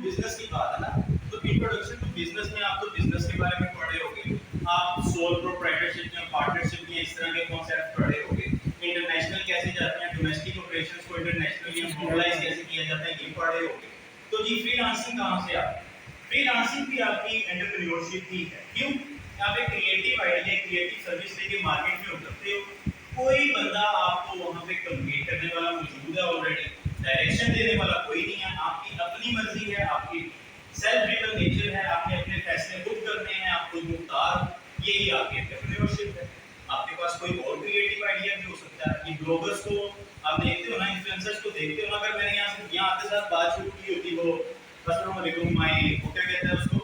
Business की बात है ना, तो इंट्रोडक्शन टू बिजनेस में आप तो बिजनेस के बारे में पढ़े होंगे, आप सोल प्रोप्राइटरशिप या पार्टनरशिप या इस तरह के कॉन्सेप्ट पढ़े होंगे, इंटरनेशनल कैसे जाते हैं, डोमेस्टिक ऑपरेशंस को इंटरनेशनल या ग्लोबलाइज कैसे किया जाता है, ये पढ़े होंगे। तो जी फ्रीलांसिंग कहाँ से आती है? फ्रीलांसिंग भी आपकी एंटरप्रेन्योरशिप ही है। क्यों? आप एक क्रिएटिव आइडिया, क्रिएटिव सर्विस लेके मार्केट में उतरते हो, कोई बंदा आपको वहां पे कम्पीट करने वाला मौजूद है ऑलरेडी, डायरेक्शन देने वाला कोई नहीं है, आपकी अपनी मर्जी है, आपकी सेल्फ ड्रिवन नेचर है, आपने अपने फैसले खुद करने हैं, आपको मुख्तार, यही आपकी एंटरप्रेन्योरशिप है। आपके पास कोई और क्रिएटिव आइडिया भी हो सकता है कि ब्लॉगर्स को आप देखते हो ना, इन्फ्लुएंसर्स को देखते हो ना, अगर मैंने यहाँ आते साथ बात शुरू की होती, वो अस्सलाम वालेकुम माय वो क्या कहते हैं उसको,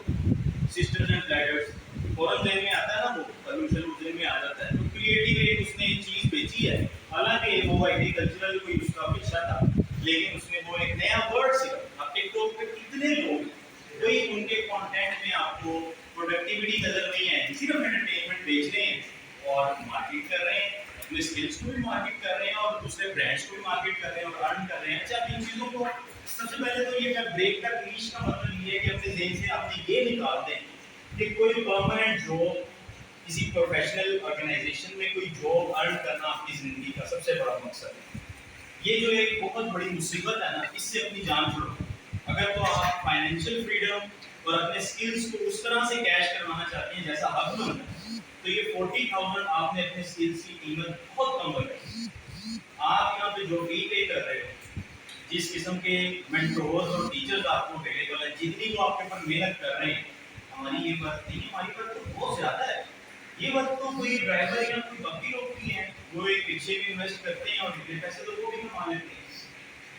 सिस्टर्स एंड ब्रदर्स, फौरन देर में आता है ना, वो पॉल्यूशन उस में आ जाता है। तो क्रिएटिव एक उसने चीज बेची है, हालांकि वो एग्रीकल्चरल कोई उसका पेशा था, लेकिन उसने वो एक नया वर्ड सीखा। अब टिकटॉक पे कितने लोग, कोई उनके कंटेंट में आपको प्रोडक्टिविटी नजर नहीं है, सिर्फ एंटरटेनमेंट बेच रहे हैं और मार्केट कर रहे हैं, अपने स्किल्स को भी मार्केट कर रहे हैं और दूसरे ब्रांड्स को भी मार्केट कर रहे हैं और अर्न कर रहे हैं। अच्छा, इन चीजों को सबसे पहले तो ये ब्रेक द नीश का मतलब ये है कि अपने ज़हन से आपने ये निकाल दें कि कोई परमानेंट जॉब, किसी प्रोफेशनल ऑर्गेनाइजेशन में कोई जॉब अर्न करना आपकी जिंदगी का सबसे बड़ा मकसद है। ये जो एक बहुत बड़ी मुसीबत है ना, इससे अपनी जान छुड़ाओ। अगर तो आप फाइनेंशियल फ्रीडम और अपने स्किल्स को उस तरह से कैश करवाना चाहते हैं जैसा हक बनता है, तो ये 40,000 आपने अपने स्किल्स की कीमत बहुत कम लगाई। आप यहाँ पे जो फी पे कर रहे हो, जिस किस्म के मेंटोर्स और टीचर्स आपको अवेलेबल है, जितनी वो आपके ऊपर मेहनत कर रहे हैं, हमारी ये बात नहीं, हमारी बात तो बहुत ज्यादा है। ये बात तो कोई ड्राइवर या कोई बाकी लोग भी हैं, वो एक पीछे भी इन्वेस्ट करते हैं और इतने पैसे तो वो भी कमा लेते हैं।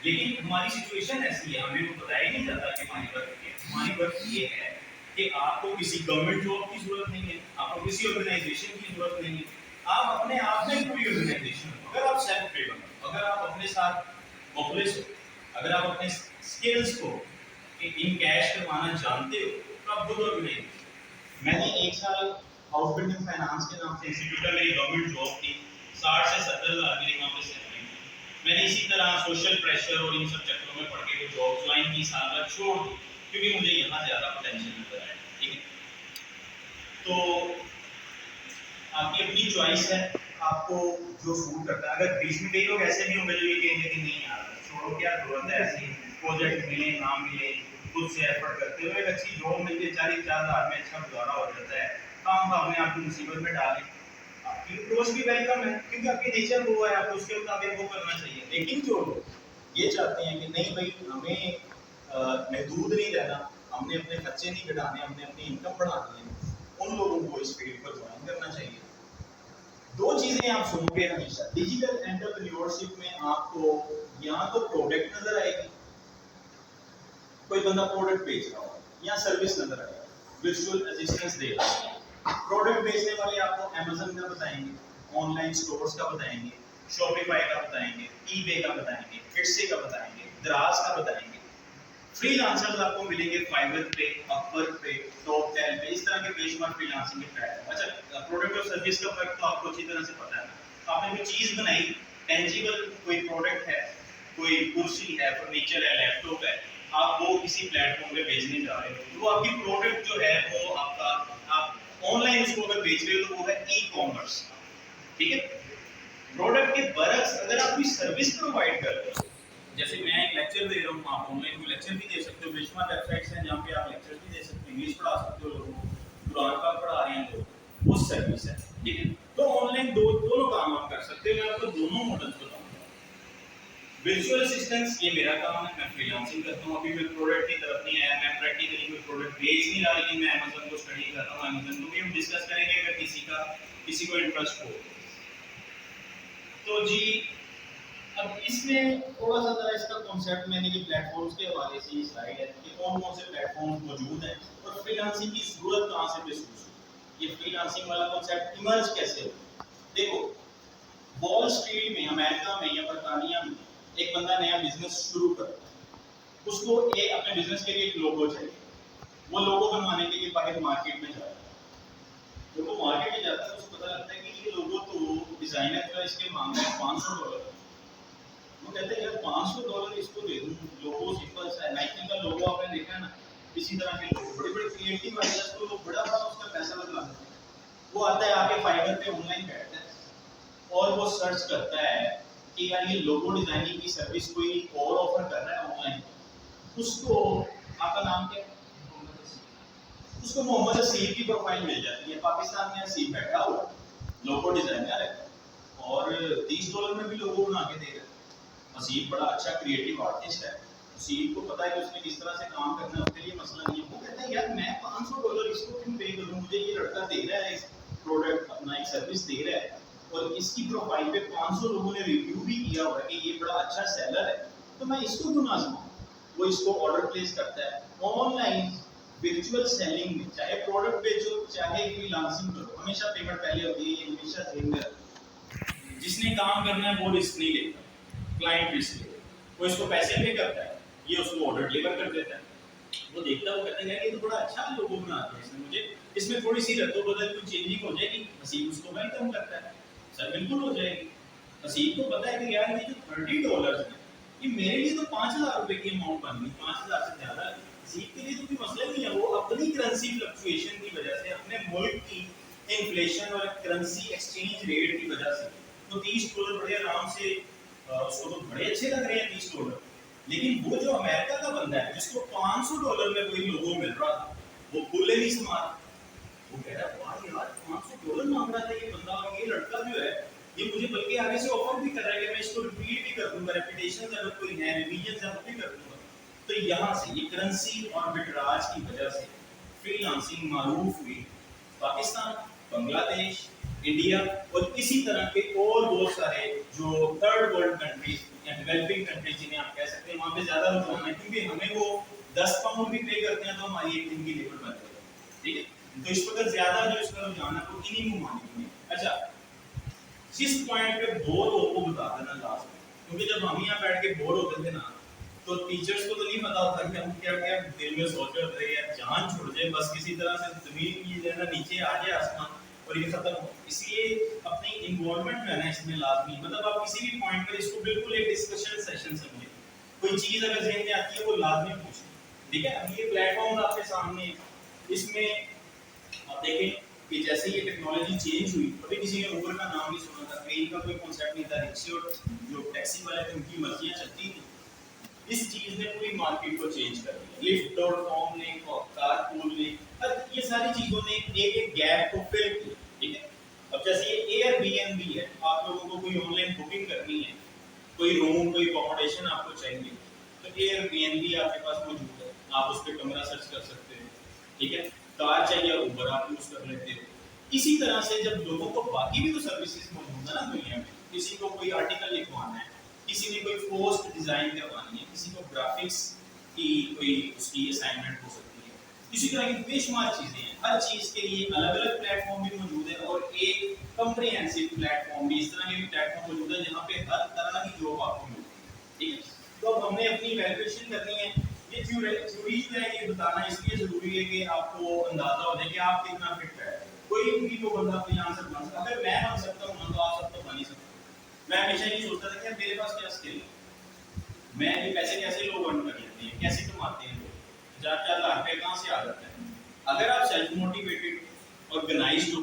लेकिन हमारी सिचुएशन ऐसी है, हमें वो बताया नहीं जाता कि हमारी वर्क क्या है। हमारी वर्क ये है कि आपको किसी गवर्नमेंट जॉब की जरूरत नहीं है, आपको किसी ऑर्गेनाइजेशन की जरूरत नहीं है, आप अपने आप में कोई ऑर्गेनाइजेशन हो। अगर आप सेल्फ ड्रिवन हो, अगर आप अपने साथ मोबिलिस हो, अगर आप अपने स्किल्स को इन कैश करवाना जानते हो, तो आप खुद ऑर्गेनाइजेशन। मैंने एक साल हाउस बिल्डिंग फाइनेंस के नाम से इंस्टीट्यूट में मेरी गवर्नमेंट जॉब थी, 60 से 70 हज़ार मेरी वहाँ पे सैलरी थी। मैंने इसी तरह सोशल प्रेशर और इन सब चक्करों में पड़ के वो जॉब ज्वाइन की, साल बाद छोड़ दी, क्योंकि मुझे यहाँ ज़्यादा पोटेंशियल नजर आया। ठीक है, तो आपकी अपनी चॉइस है, आपको जो सूट करता है। अगर बीच में कई लोग ऐसे भी होंगे जो ये कहेंगे कि नहीं यार छोड़ो, क्या जरूरत है, ऐसी प्रोजेक्ट मिले काम मिले, खुद से एफर्ट करते हुए एक अच्छी जॉब मिलती है, 40,000 में अच्छा गुजारा हो जाता है, काम अपने आप को मुसीबत में डालें, आपकी अप्रोच भी वेलकम है, क्योंकि आपकी नेचर वो है, आपको उसके मुताबिक वो करना चाहिए। लेकिन जो ये चाहते हैं कि नहीं भाई हमें महदूद नहीं रहना, हमने अपने खर्चे नहीं घटाने, हमने अपनी इनकम बढ़ानी है, उन लोगों को इस फील्ड पर ज्वाइन करना चाहिए। दो चीजें आप सुनोगे हमेशा डिजिटल एंटरप्रेन्योरशिप में, आपको यहाँ तो प्रोडक्ट नजर आएगी, कोई बंदा प्रोडक्ट बेच रहा हो या सर्विस नजर आएगा, वर्चुअल असिस्टेंस दे रहा है। प्रोडक्ट बेचने वाले आपको अमेज़न का बताएंगे, ऑनलाइन स्टोर्स का बताएंगे, शॉपिफाई का बताएंगे, ईबे का बताएंगे, फिटसे का बताएंगे, दराज का बताएंगे। फ्रीलांसर्स आपको मिलेंगे फाइवर पे, अपवर्क पे, टॉप 10 पे, इस तरह के बेंचमार्क फ्रीलांसिंग के प्लेटफॉर्म। अच्छा, प्रोडक्ट और सर्विस का फर्क तो आपको अच्छी तरह से पता है ना। तो आपने कोई चीज बनाई, टेंजिबल कोई प्रोडक्ट है, कोई कुर्सी है, फर्नीचर है, लैपटॉप है, आप वो किसी प्लेटफॉर्म पे बेचने जा रहे हो, तो आपकी प्रोडक्ट जो है वो आपका, आप ऑनलाइन उसको अगर बेच रहे हो तो वो है ई कॉमर्स। ठीक है, प्रोडक्ट के बरक्स अगर आप कोई सर्विस प्रोवाइड कर रहे हो, जैसे मैं एक लेक्चर दे रहा हूँ, आप ऑनलाइन कोई लेक्चर भी दे सकते हो, बेशुमार वेबसाइट्स हैं जहाँ पे आप लेक्चर भी दे सकते हो, इंग्लिश पढ़ा सकते हो लोगों को, कुरान पाक पढ़ा रहे हैं लोग, वो सर्विस है। ठीक है, तो ऑनलाइन दोनों काम आप कर सकते हो। मैं आपको दोनों मॉडल बताऊंगा। वर्चुअल असिस्टेंस ये मेरा काम है, मैं फ्रीलांसिंग करता हूँ, अभी मैं प्रोडक्ट की तरफ नहीं आया, मैं प्रैक्टिकली कोई प्रोडक्ट बेच नहीं रहा, लेकिन मैं अमेज़न को स्टडी कर रहा हूँ, अमेज़न को भी हम डिस्कस करेंगे अगर किसी को इंटरेस्ट हो। तो जी अब इसमें थोड़ा सा जरा इसका कॉन्सेप्ट, मैंने ये प्लेटफॉर्म्स के हवाले से ये स्लाइड है कि कौन कौन से प्लेटफॉर्म्स मौजूद हैं और फ्रीलांसिंग की जरूरत कहाँ से महसूस हुई, ये फ्रीलांसिंग वाला कॉन्सेप्ट इमर्ज कैसे हो। देखो, वॉल स्ट्रीट में, अमेरिका में या बरतानिया में एक बंदा नया बिजनेस शुरू करता है, उसको अपने बिजनेस के लिए एक लोगो चाहिए, वो लोगो बनवाने के लिए बाहर मार्केट में जाता है। जब वो मार्केट में जाता है तो उसको पता लगता है कि ये लोगो तो डिजाइनर का इसके मांग रहा है $500, वो कहते हैं यार $500 इसको दे दूं, लोगो सिंपल सा है, नाइकी का लोगो आपने देखा है ना, इसी तरह के लोगो बड़े बड़े क्रिएटिव आइडियाज को लोग बड़ा बड़ा उसका पैसा लगा देते हैं। वो आता है आके फाइवर पे ऑनलाइन बैठता है और वो सर्च करता है कि यार ये लोगो डिजाइनिंग की सर्विस कोई और ऑफर कर रहा है ऑनलाइन, उसको आपका नाम क्या है, उसको मोहम्मद हसीब की प्रोफाइल मिल जाती है, पाकिस्तान में हसीब बैठा हुआ लोगो डिजाइनर है और $30 में भी लोगो बना के दे रहा है। हसीब बड़ा अच्छा क्रिएटिव आर्टिस्ट है, हसीब को पता है कि उसने किस तरह से काम करना है, उसके लिए मसला नहीं है। वो कहता है यार मैं $500 इसको क्यों पे करूं, मुझे ये लड़का दे रहा है इस प्रोडक्ट अपना एक सर्विस दे रहा है और इसकी प्रोफाइल पे 500 लोगों ने रिव्यू भी किया हुआ है कि ये बड़ा अच्छा सेलर है, तो मैं इसको क्यों ना आजमाऊं। वो इसको ऑर्डर प्लेस करता है ऑनलाइन वर्चुअल सेलिंग में, चाहे प्रोडक्ट बेचो चाहे फ्रीलांसिंग करो, हमेशा पेमेंट पहले होती है, ये हमेशा ध्यान में रखो। जिसने काम करना है वो रिस्क नहीं लेता, क्लाइंट रिस्क लेता है, वो इसको पैसे पे करता है, ये उसको ऑर्डर डिलीवर कर देता है। वो देखता है, वो कहता है यार ये तो बड़ा अच्छा लोगो बनाते हैं, इसने मुझे इसमें थोड़ी सी रद्दो बदल कुछ चेंजिंग हो जाएगी, हसीब उसको वेलकम करता है, सर बिल्कुल हो जाएगी। हसीब को पता है कि यार ये जो $30 है ये मेरे लिए तो ₹5,000 की अमाउंट बन गई, 5,000 से ज्यादा है। हसीब के लिए तो कोई मसला नहीं है, वो अपनी करेंसी फ्लक्चुएशन की वजह से, अपने मुल्क की इन्फ्लेशन और करेंसी एक्सचेंज रेट की वजह से तो $30 बड़े आराम से उसको तो बड़े अच्छे लग रहे हैं $30। लेकिन वो जो अमेरिका का बंदा है जिसको $500 में कोई लोगो मिल रहा था, वो खुले नहीं समा, वो कह रहा है वाह यार $500 मांग रहा था ये बंदा और ये लड़का जो है ये मुझे बल्कि आगे से ऑफर भी कर रहा है कि मैं इसको रिपीट भी कर दूंगा, रेपुटेशन अगर कोई है, रिवीजन अगर भी कर दूंगा। तो यहाँ से ये करेंसी और आर्बिट्राज की वजह से फ्रीलांसिंग मारूफ हुई। पाकिस्तान, बांग्लादेश, इंडिया और इसी तरह के और बहुत सारे जो थर्ड वर्ल्ड कंट्रीज या डेवलपिंग कंट्रीज जिन्हें आप कह सकते हैं, वहाँ पे ज्यादा रुझान है क्योंकि हमें वो 10 पाउंड भी पे करते हैं तो हमारी एक दिन की लेबर बन जाती है, ठीक है। तो इस वक्त ज्यादा जो इसका रुझान है वो इन्हीं मुमालिक में। अच्छा, जिस पॉइंट पे बोर हो वो बता देना लास्ट में, क्योंकि जब हम यहाँ बैठ के बोर होते थे ना तो टीचर्स को तो नहीं पता होता कि हम क्या क्या दिल में सोच रहे थे, या जान छुड़ जाए बस किसी तरह से जमीन की जो है ना नीचे आ जाए आसमान और ये खत्म हो। इसलिए अपनी इन्वॉल्वमेंट जो है ना इसमें लाजमी, मतलब आप किसी भी पॉइंट पर इसको बिल्कुल एक डिस्कशन सेशन समझिए, कोई चीज अगर जहन में आती है वो लाजमी पूछिए, ठीक है। अब ये प्लेटफॉर्म आपके सामने, इसमें आप देखें कि जैसे ये टेक्नोलॉजी चेंज हुई, कभी किसी ने ऊबर का नाम नहीं सुना था, ट्रेन का कोई कॉन्सेप्ट नहीं था, रिक्शे और जो टैक्सी वाले थे उनकी मर्जियां चलती थी। इस चीज ने पूरी मार्केट को चेंज कर दिया, लिफ्ट.कॉम ने, कारपूल ने, ये सारी चीजों ने एक एक गैप को फिल किया, ठीक है। अब जैसे ये एयरबीएनबी है, आप लोगों को कोई ऑनलाइन बुकिंग करनी है, कोई रूम कोई अकोमोडेशन आपको चाहिए, तो एयरबीएनबी आपके पास मौजूद है, आप उस पर कमरा सर्च कर सकते हो, ठीक है। कार चाहिए ऊबर आप यूज कर लेते हो। इसी तरह से जब लोगों को बाकी भी तो सर्विसेज मौजूद है ना दुनिया में, किसी को कोई आर्टिकल लिखवाना है, किसी ने कोई पोस्ट डिजाइन करवानी है, किसी को ग्राफिक्स की कोई उसकी असाइनमेंट हो सकती है, इसी तरह की बेशुमार चीजें हैं, हर चीज के लिए अलग अलग प्लेटफॉर्म भी मौजूद है और एक कंप्रिहेंसिव प्लेटफॉर्म भी, इस तरह के भी प्लेटफॉर्म मौजूद है जहाँ पे हर तरह की जॉब आपको मिलती है, ठीक है। तो अब हमने अपनी वैल्यूएशन करनी है, ये थ्योरी जो है ये बताना इसलिए जरूरी है कि आपको अंदाजा हो जाए कि आप कितना फिट है। कोई भी वो बंदा फ्रीलांसर बन सकता, अगर मैं बन सकता हूँ तो आप सब तो बन ही सकते। मैं हमेशा ये सोचता था कि मेरे पास क्या स्किल है, मैं ये पैसे कैसे लोग अर्न कर लेते हैं, कैसे कमाते हैं लोग, 4-4 लाख रुपए कहाँ से आ जाता है। अगर आप सेल्फ मोटिवेटेड ऑर्गेनाइज्ड हो,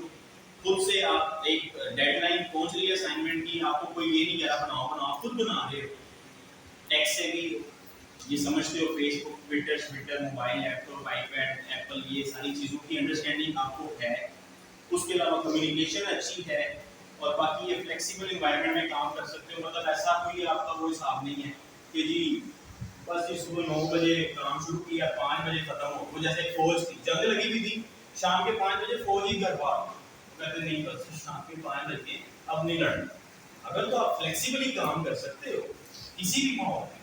खुद से आप एक डेडलाइन पहुंच रही है असाइनमेंट की, आपको कोई ये नहीं कह रहा बनाओ बनाओ, खुद बना रहे हो, टेक से भी ये समझते हो, Facebook, Twitter, mobile, laptop, iPad, Apple, ये सारी चीज़ों की अंडरस्टैंडिंग आपको है, उसके अलावा कम्युनिकेशन अच्छी है और बाकी ये फ्लेक्सिबल एनवायरनमेंट में काम कर सकते हो। मतलब ऐसा कोई आपका वो हिसाब नहीं है कि जी बस ये सुबह 9 बजे काम शुरू किया 5 बजे खत्म हो, वो जैसे फौज थी, जंग लगी हुई थी, शाम के 5 बजे फौज ही घर बार कहते नहीं, बस शाम के 5 बजे अब नहीं लड़ना। अगर तो आप फ्लेक्सिबली काम कर सकते हो किसी भी माहौल में,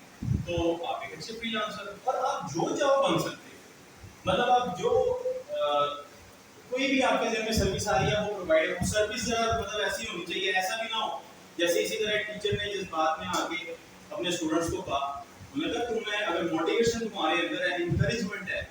तो आप एक अच्छे फ्रीलांसर, और आप जो चाहो बन सकते हो। मतलब आप जो कोई भी आपके जेब में सर्विस आ रही है वो प्रोवाइड है, सर्विस मतलब ऐसी होनी चाहिए, ऐसा भी ना हो जैसे इसी तरह टीचर ने जिस बात में आके अपने स्टूडेंट्स को कहा, उन्हें कहा तुम्हें अगर मोटिवेशन तुम्हारे अंदर है, इंकरेजमेंट है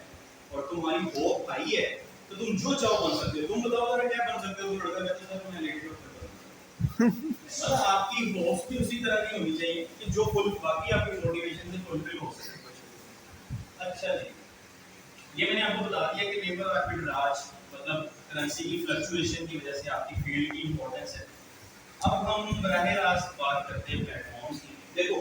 और तुम्हारी होप हाई है तो तुम जो चाहो बन सकते हो। तुम बताओ अगर क्या बन सकते हो, तो लड़का कहता है सर मैं लेट करता हूं मतलब आपकी होप्स भी उसी तरह की होनी चाहिए कि जो फुल बाकी आपकी मोटिवेशन से फुलफिल हो सके। अच्छा जी, ये मैंने आपको बता दिया कि लेबर आर्बिट्राज मतलब करेंसी की फ्लक्चुएशन की वजह से आपकी फील्ड की इंपॉर्टेंस है। अब हम बराह रास्त बात करते हैं प्लेटफॉर्म्स की। देखो,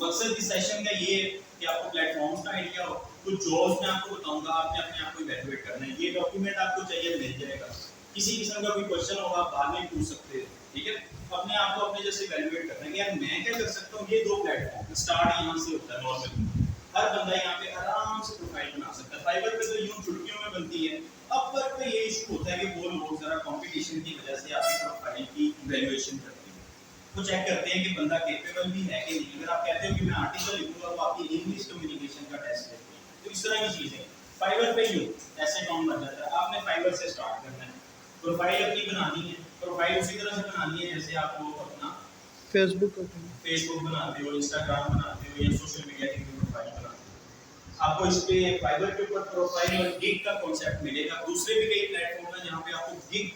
मकसद इस सेशन का ये है कि आपको प्लेटफॉर्म्स का आइडिया हो। कुछ जॉब्स मैं आपको बताऊंगा, आपने अपने आप को इवैल्यूएट करना है। ये डॉक्यूमेंट आपको चाहिए मिल जाएगा। किसी किस्म का कोई क्वेश्चन होगा आप बाद में पूछ सकते हो, ठीक है। अपने आप को अपने जैसे इवैल्यूएट करना है कि यार मैं क्या कर सकता हूँ। ये दो प्लेटफॉर्म स्टार्ट यहाँ से होता है नॉर्मली। हर बंदा यहाँ पे आराम से प्रोफाइल बना सकता है। फाइवर पे तो यूं चुटकियों में बनती है। अपवर्क पे ये इशू होता है कि वो लोग जरा कंपटीशन की वजह से आपकी प्रोफाइल की वैल्यूएशन करते हैं। वो चेक करते हैं कि बंदा कैपेबल भी है कि नहीं। अगर आप कहते हो कि मैं आर्टिकल लिखूंगा तो आपकी इंग्लिश कम्युनिकेशन का टेस्ट लेते हैं। तो इस तरह की चीजें फाइवर पे यूं ऐसे काम बन जाता है। आपने फाइवर से स्टार्ट करना है, प्रोफाइल अपनी बनानी है। प्रोफाइल उसी तरह से बनानी है जैसे आप लोग अपना फेसबुक बनाते हो, इंस्टाग्राम बनाते हो या सोशल मीडिया की प्रोफाइल बनाते हो। आपको इस पे फाइबर के ऊपर प्रोफाइल और गिग का कॉन्सेप्ट मिलेगा। दूसरे भी कई प्लेटफॉर्म हैं जहाँ पे आपको गिग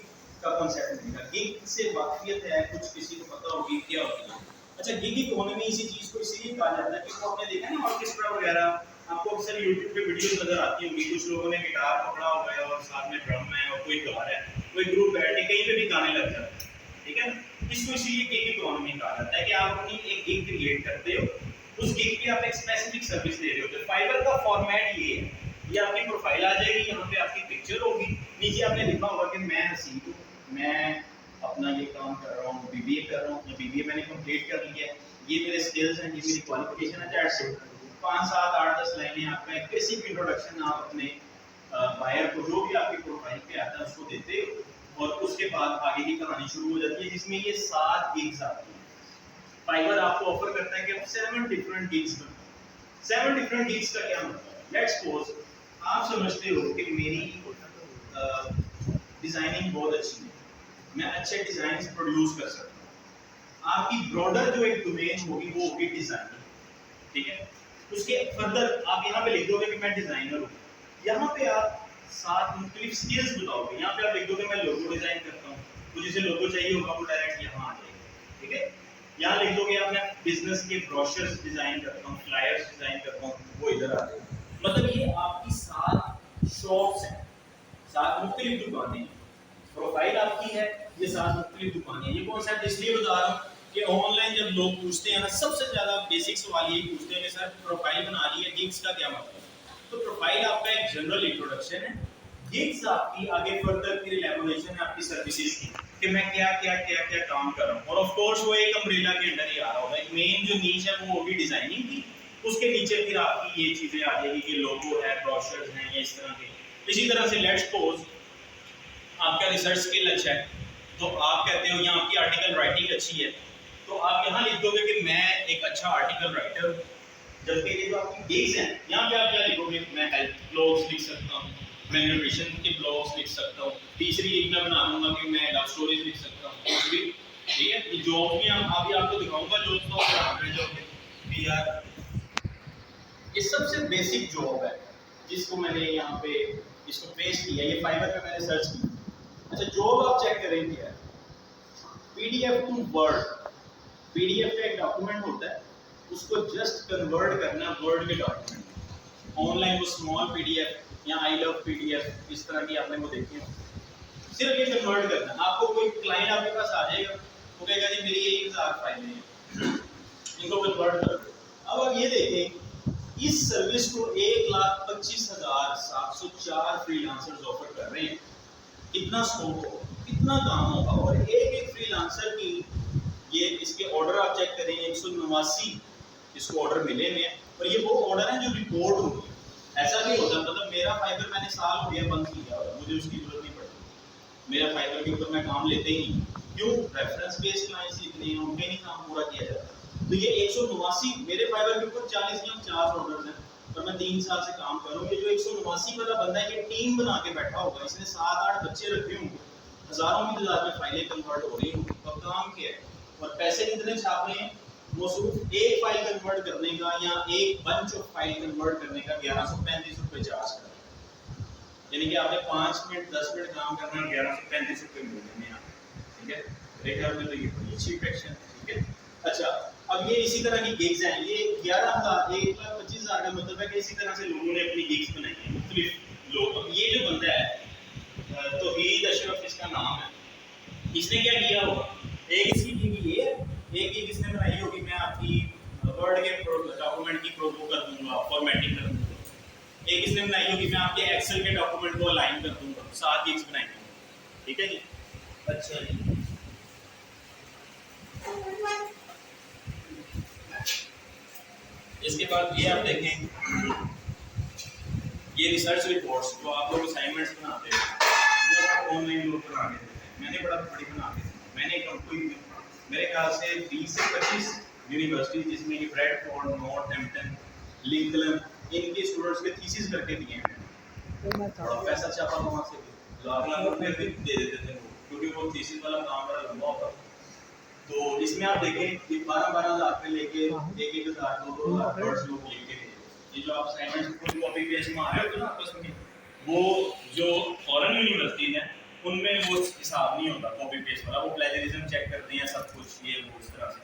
का कॉन्सेप्ट मिलेगा। गिग से वाकफियत है, कुछ किसी को पता होगी क्या होती है। अच्छा, गिग इकोनॉमी इसी चीज को इसीलिए कहा जाता है कि आपने देखा ना ऑर्केस्ट्रा वगैरह, आपको अक्सर यूट्यूब पे वीडियोस नजर आती होंगी। कुछ लोगों ने गिटार पकड़ा हुआ है और साथ में ड्रम है और कोई गा रहा है, कोई ग्रुप बैठ के कहीं पे भी गाने लग जाता है, ठीक है ना। इसको इसीलिए गिग इकोनॉमी कहा जाता है कि आप अपनी एक गिग क्रिएट करते हो, उस गिग पे आप एक स्पेसिफिक सर्विस दे रहे हो। तो फाइवर का फॉर्मेट ये है, ये आपकी प्रोफाइल आ जाएगी, यहाँ पे आपकी पिक्चर होगी, नीचे आपने लिखा होगा कि मैं हसीब हूँ, मैं अपना ये काम कर रहा हूँ, बीबीए कर रहा हूँ, बीबीए मैंने कंप्लीट कर लिया है, ये मेरे स्किल्स हैं, ये मेरी क्वालिफिकेशन है। That's it. 5 7 8 10 लाइनें आपका एक बेसिक इंट्रोडक्शन आप अपने बायर को जो भी आपकी प्रोफाइल पे आता है उसको देते हो और उसके बाद आगे की कहानी शुरू हो जाती है जिसमें ये 7 गिग्स आती हैं। फाइवर आपको ऑफर करता है कि आप 7 डिफरेंट गिग्स बनाओ। 7 डिफरेंट गिग्स का क्या मतलब है? लेट्स सपोज आप समझते हो कि मेरी डिजाइनिंग बहुत अच्छी है, मैं अच्छे डिजाइन प्रोड्यूस कर सकता हूँ। आपकी ब्रॉडर जो एक डोमेन होगी वो होगी डिजाइनिंग, ठीक है। उसके फर्दर आप यहाँ पे लिख दोगे कि मैं डिजाइनर हूँ। यहाँ पे आप 7 मुख्तलिफ स्किल्स बताओगे। यहाँ पे आप लिख दोगे मैं लोगो डिजाइन करता हूँ, तो जिसे लोगो चाहिए होगा वो डायरेक्ट यहाँ आ जाएगा, ठीक है। यहाँ लिख दोगे आप मैं बिजनेस के ब्रोशर्स डिजाइन करता हूँ, फ्लायर्स डिजाइन करता हूँ, वो इधर आ जाएगा। मतलब ये आपकी 7 शॉप्स हैं, 7 मुख्तलिफ दुकानें हैं। प्रोफाइल आपकी है, ये 7 मुख्तलिफ दुकानें हैं। ये कॉन्सेप्ट इसलिए बता रहा हूँ कि ऑनलाइन जब लोग पूछते हैं ना, सबसे ज्यादा बेसिक सवाल यही पूछते हैं कि सर प्रोफाइल बना ली है, गिग्स का क्या मतलब है। तो प्रोफाइल आपका एक जनरल इंट्रोडक्शन है, गिग्स आपकी आगे फर्दर की इलैबोरेशन है आपकी सर्विसेज की कि मैं क्या क्या क्या क्या काम कर रहा हूँ। और ऑफ कोर्स वो एक अम्ब्रेला के अंडर ही आ रहा होगा। एक मेन जो नीच है वो होगी डिजाइनिंग की, उसके नीचे फिर आपकी ये चीजें आ जाएगी कि लोगो है, ब्रोशर्स हैं, या इस तरह के। इसी तरह से लेट्स सपोज आपका रिसर्च स्किल अच्छा है, तो आप कहते हो यहाँ आपकी आर्टिकल राइटिंग अच्छी है, तो आप यहाँ लिख दोगे कि मैं एक अच्छा आर्टिकल राइटर हूँ। जबकि ये जो आपकी गिग्स हैं, यहाँ पे आप क्या लिखोगे, मैं हेल्थ ब्लॉग्स लिख सकता हूँ, मैं न्यूट्रिशन के ब्लॉग्स लिख सकता हूँ। तीसरी गिग मैं बना दूंगा कि मैं लव स्टोरीज लिख सकता हूँ, ठीक है। ये जॉब भी हम अभी आपको दिखाऊंगा, जॉब तो आप यार ये सबसे बेसिक जॉब है जिसको मैंने यहाँ पे इसको पेश किया, ये फाइवर पे मैंने सर्च किया। अच्छा, जॉब आप चेक करेंगे यार, पीडीएफ टू वर्ड। पीडीएफ का एक डॉक्यूमेंट होता है, उसको जस्ट कन्वर्ट करना वर्ड के डॉक्यूमेंट। ऑनलाइन वो स्मॉल पीडीएफ या आई लव पीडीएफ इस तरह की आपने वो देखी हो, सिर्फ ये कन्वर्ट करना। आपको कोई क्लाइंट आपके पास आ जाएगा, वो कहेगा जी मेरी ये 1000 फाइलें हैं, इनको कन्वर्ट कर दो। अब आप ये देखें, इस सर्विस को 1,25,704 फ्रीलांसर्स ऑफर कर रहे हैं। कितना स्कोप होगा, कितना काम होगा। और एक एक फ्रीलांसर की ये इसके ऑर्डर आप चेक करें, 189 इसको ऑर्डर मिले हुए हैं। और ये वो ऑर्डर है जो रिपोर्ट होगी। ऐसा नहीं होता, मतलब मेरा फाइबर मैंने साल हो गया बंद किया और मुझे उसकी जरूरत नहीं पड़ती। मेरा फाइबर के ऊपर मैं काम लेते ही नहीं, क्यों? रेफरेंस बेस्ड क्लाइंट्स इतने हैं, उनके नहीं काम पूरा किया जाता। तो ये 189 मेरे फाइबर के ऊपर 40 या 50 ऑर्डर्स हैं और मैं 3 साल से काम कर रहा हूँ। ये जो 189 वाला बंदा है, ये टीम बना के बैठा होगा, इसने 7-8 बच्चे रखे होंगे, हजारों की तादाद में फाइलें कन्वर्ट हो रही होंगी। अब काम क्या है और पैसे कितने छाप रहे हैं? वो सिर्फ एक फाइल कन्वर्ट करने का या एक बंच ऑफ फाइल कन्वर्ट करने का 1135 रुपये चार्ज कर रहे हैं। यानी कि आपने 5 मिनट 10 मिनट काम करना, 1135 रुपये मिलने में, ठीक है। मेरे ख्याल में तो ये बड़ी अच्छी ट्रैक्शन है, ठीक है। अच्छा, अब ये इसी तरह की गिग्स हैं, ये 11,000 1,25,000 का मतलब है कि इसी तरह से लोगों ने अपनी गिग्स बनाई है, मुख्तलिफ लोग। अब ये जो बंदा है तौहीद अशरफ इसका नाम है, इसने क्या किया होगा, एक इसकी गिग ये है, एक गिग इसने बनाई होगी मैं आपकी वर्ड के डॉक्यूमेंट की प्रोवो कर दूंगा, फॉर्मेटिंग कर दूंगा। एक इसने बनाई होगी मैं आपके एक्सेल के डॉक्यूमेंट को अलाइन कर दूंगा, 7 गिग्स बनाई होंगी, ठीक है जी। अच्छा जी, इसके बाद ये आप देखें, ये रिसर्च रिपोर्ट्स जो आप लोग असाइनमेंट्स बनाते हैं वो ऑनलाइन लोग बना के देते हैं। मैंने बड़ी बना के दी, मैंने कोई मेरे ख्याल से 20 से 25 यूनिवर्सिटी जिसमें कि ब्रैडफोर्ड, नॉर्थहैम्पटन, लिंकन, इनके स्टूडेंट्स के थीसिस करके दिए हैं। बड़ा पैसा छापा वहाँ से लाख रुपए भी दे देते थे वो, क्योंकि वो थीसिस वाला काम बड़ा लंबा होता था। तो इसमें आप देखें कि 12-12 हज़ार में लेके 1-1 हज़ार 2-2 हज़ार वर्ड्स लोग लिखते थे। ये जो आप असाइनमेंट फुल कॉपी पेस्ट में आ रहे हो ना आपस में, वो जो फॉरेन यूनिवर्सिटीज हैं उनमें वो हिसाब नहीं होता कॉपी पेस्ट वाला, वो प्लेजरिज्म चेक करते हैं सब कुछ, ये वो इस तरह से।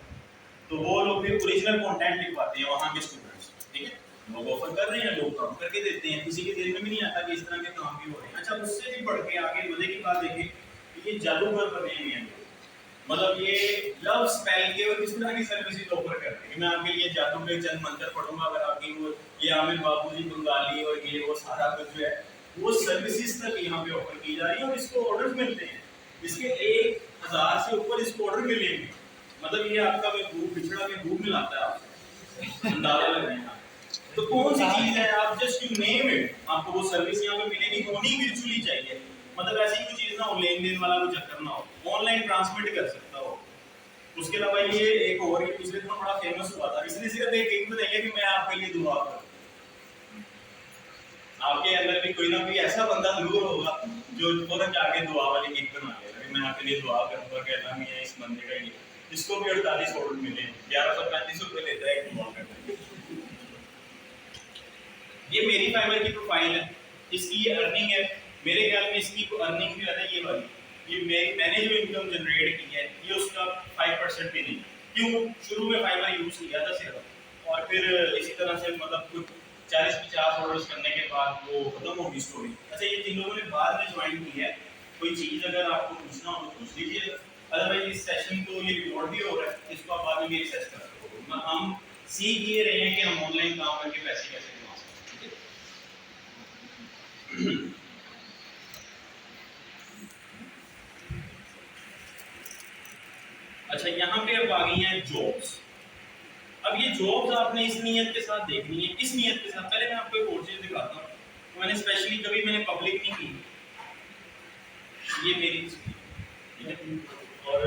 तो वो लोग फिर ओरिजिनल कंटेंट लिखवाते हैं वहाँ के स्टूडेंट्स, ठीक है। लोग ऑफर कर रहे हैं, लोग काम करके देते हैं, किसी के दिल में भी नहीं आता कि इस तरह के काम भी हो रहे हैं। अच्छा, उससे भी बढ़ के आगे मजे की बात देखें, ये जादूगर बने हुए हैं, मतलब ये लव स्पेल के और किस तरह की सर्विसेज ऑफर करते हैं। मैं आपके लिए जादू के चंद मंत्र पढ़ूंगा, अगर आपकी वो ये आमिर बाबूजी बंगाली और ये वो सारा कुछ जो है वो सर्विसेज तक यहाँ पे ऑफर की जा रही है और इसको ऑर्डर मिलते हैं, इसके 1,000 से ऊपर इसको ऑर्डर मिलेंगे। मतलब ये आपका महबूब पिछड़ा महबूब मिलाता है आपसे, अंदाजा लगाएं। तो कौन सी चीज है, आप जस्ट यू नेम इट, आपको वो सर्विस यहाँ पे मिलेगी, होनी virtually चाहिए। मतलब ऐसी कोई चीज ना हो, लेन देन वाला कोई चक्कर ना हो, ऑनलाइन ट्रांसमिट कर सकता हो। उसके अलावा ये एक और ये पिछले दिनों बड़ा फेमस हुआ था, इसने सिर्फ एक बताइए कि मैं आपके लिए दुआ करूं। आपके अंदर भी कोई ना कोई ऐसा बंदा जरूर होगा जो फौरन जाके दुआ वाली गिग बना लेगा कि मैं आपके लिए दुआ करूंगा कि अल्लाह मियां इस बंदे का ही, इसको भी 48 ऑर्डर मिले, 1135 रुपए लेता है एक दुआ करने। ये मेरी फाइवर की प्रोफाइल है, इसकी ये अर्निंग है, मेरे ख्याल में इसकी अर्निंग भी है ये वाली, ये मैंने जो इनकम जनरेट की है ये उसका 5% भी नहीं। क्यों? शुरू में फाइवर यूज किया था सिर्फ, और फिर इसी तरह से मतलब कुछ 40-50 ऑर्डर्स करने के बाद वो खत्म होगी स्टोरी। अच्छा, ये जिन लोगों ने बाद में ज्वाइन की है, कोई चीज़ अगर आपको पूछना हो तो पूछ लीजिए, अदरवाइज इस सेशन को ये रिकॉर्ड भी हो रहा है, इसको आप बाद में भी एक्सेस कर सकते हो। हम सीख ये रहे हैं कि हम ऑनलाइन काम करके पैसे कैसे कमा सकते हैं। अच्छा, यहाँ पे अब आ गई हैं जॉब्स। अब ये जॉब्स आपने इस नियत के साथ देखनी है, किस नियत के साथ, पहले मैं आपको एक और चीज दिखाता हूँ। तो मैंने स्पेशली कभी मैंने पब्लिक नहीं की, ये मेरी तस्वीर है और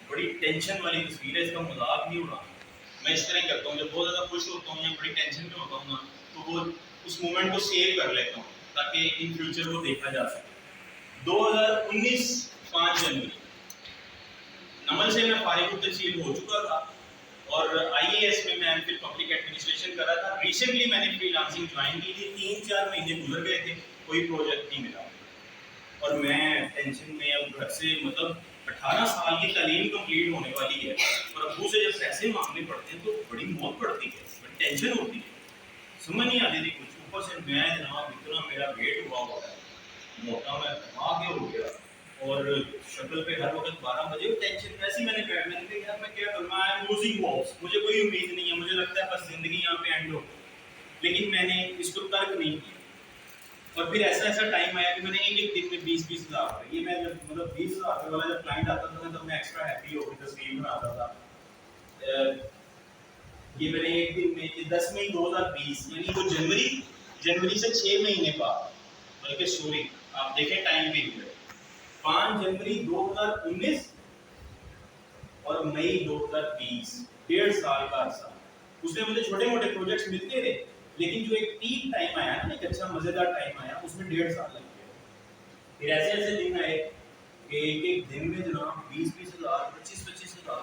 बड़ी टेंशन वाली तस्वीर है, इसका मजाक नहीं उड़ाना। मैं इस तरह करता हूँ, जब बहुत ज़्यादा खुश होता हूँ या बड़ी टेंशन में होता हूँ ना, तो वो उस मोमेंट को सेव कर लेता हूँ ताकि इन फ्यूचर को देखा जा सके। 2019 5 जनवरी नमल से मैं फारिग तहसील हो चुका था और IAS में मैं फिर पब्लिक एडमिनिस्ट्रेशन कर रहा था। रिसेंटली मैंने फ्रीलांसिंग ज्वाइन की थी, 3-4 महीने गुजर गए थे, कोई प्रोजेक्ट नहीं मिला और मैं टेंशन में अब घर से मतलब 18 साल की तालीम कंप्लीट होने वाली है और अबू से जब पैसे मांगने पड़ते हैं तो बड़ी मौत पड़ती है, बड़ी टेंशन होती है, समझ नहीं आती थी कुछ। ऊपर से मैं जनाब इतना मेरा वेट हुआ हुआ है, मोटा मैं आगे हो गया और शक्ल पे हर वक्त 12 बजे टेंशन वैसी मैंने कहा यार मैं क्या करूँ, आई एम लूजिंग होप्स, मुझे कोई उम्मीद नहीं है, मुझे लगता है बस जिंदगी यहाँ पे एंड हो। लेकिन मैंने इसको तर्क नहीं किया और फिर ऐसा ऐसा टाइम आया कि मैंने एक दिन में 20-20 हज़ार, ये मैं जब मतलब 20 हज़ार वाला जब क्लाइंट आता था तब मैं एक्स्ट्रा हैप्पी होकर तस्वीर बनाता था। ये मैंने एक दिन में 10 मई 2020 यानी वो जनवरी से 6 महीने बाद, बल्कि सॉरी आप देखें टाइम पीरियड 5 जनवरी 2019 और मई 2020, 1.5 साल का अरसा। उसमें मुझे छोटे मोटे प्रोजेक्ट्स मिलते रहे, लेकिन जो एक पीक टाइम आया ना, एक अच्छा मजेदार टाइम आया, उसमें 1.5 साल लग गया। फिर ऐसे ऐसे दिन आए कि एक दिन में जनाब 20-20 हज़ार, 25-25 हज़ार,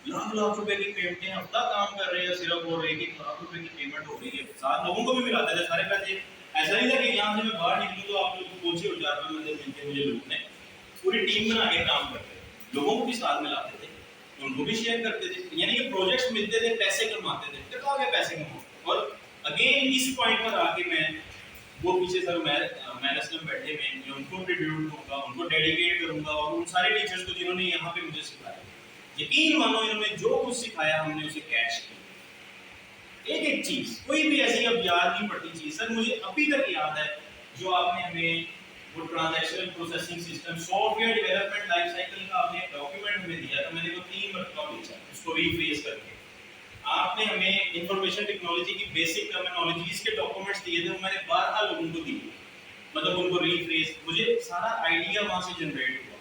लाख रुपए की पेमेंटें हफ्ता काम कर रहे हैं सिर्फ, और 1-1 लाख रुपए की पेमेंट हो रही है। 7 लोगों को भी मिलाते थे सारे पैसे। ऐसा नहीं था कि यहाँ से मैं बाहर निकलूँ तो आप लोग पहुंचे हो 4 बजे मिलते मुझे लोग ने, पूरी टीम बना के काम करते हैं। लोगों को भी साथ में लाते थे, उनको भी शेयर करते थे, यानी कि प्रोजेक्ट्स मिलते थे, पैसे कमाते थे, फिर आगे पैसे कमाओ। और अगेन इस पॉइंट पर आके मैं वो पीछे सर मैनस में बैठे हुए हैं, उनको ट्रिब्यूट दूंगा, उनको डेडिकेट करूंगा, और उन सारे टीचर्स को जिन्होंने यहाँ पे मुझे सिखाया, यकीन मानो इन्होंने जो कुछ सिखाया हमने उसे कैच किया। एक एक चीज, कोई भी ऐसी अब याद नहीं पड़ती चीज, सर मुझे अभी तक याद है जो आपने हमें वो transactional processing system software development life cycle का आपने डॉक्यूमेंट हमें दिया था, मैंने वो 3 मरतबा भेजा उसको रीफ्रेज करके। आपने हमें इंफॉर्मेशन टेक्नोलॉजी की बेसिक टर्मिनोलॉजीज के डॉक्यूमेंट्स दिए थे, वो मैंने 12 लोगों को दिए, मतलब उनको रीफ्रेज, मुझे सारा आइडिया वहां से जनरेट हुआ।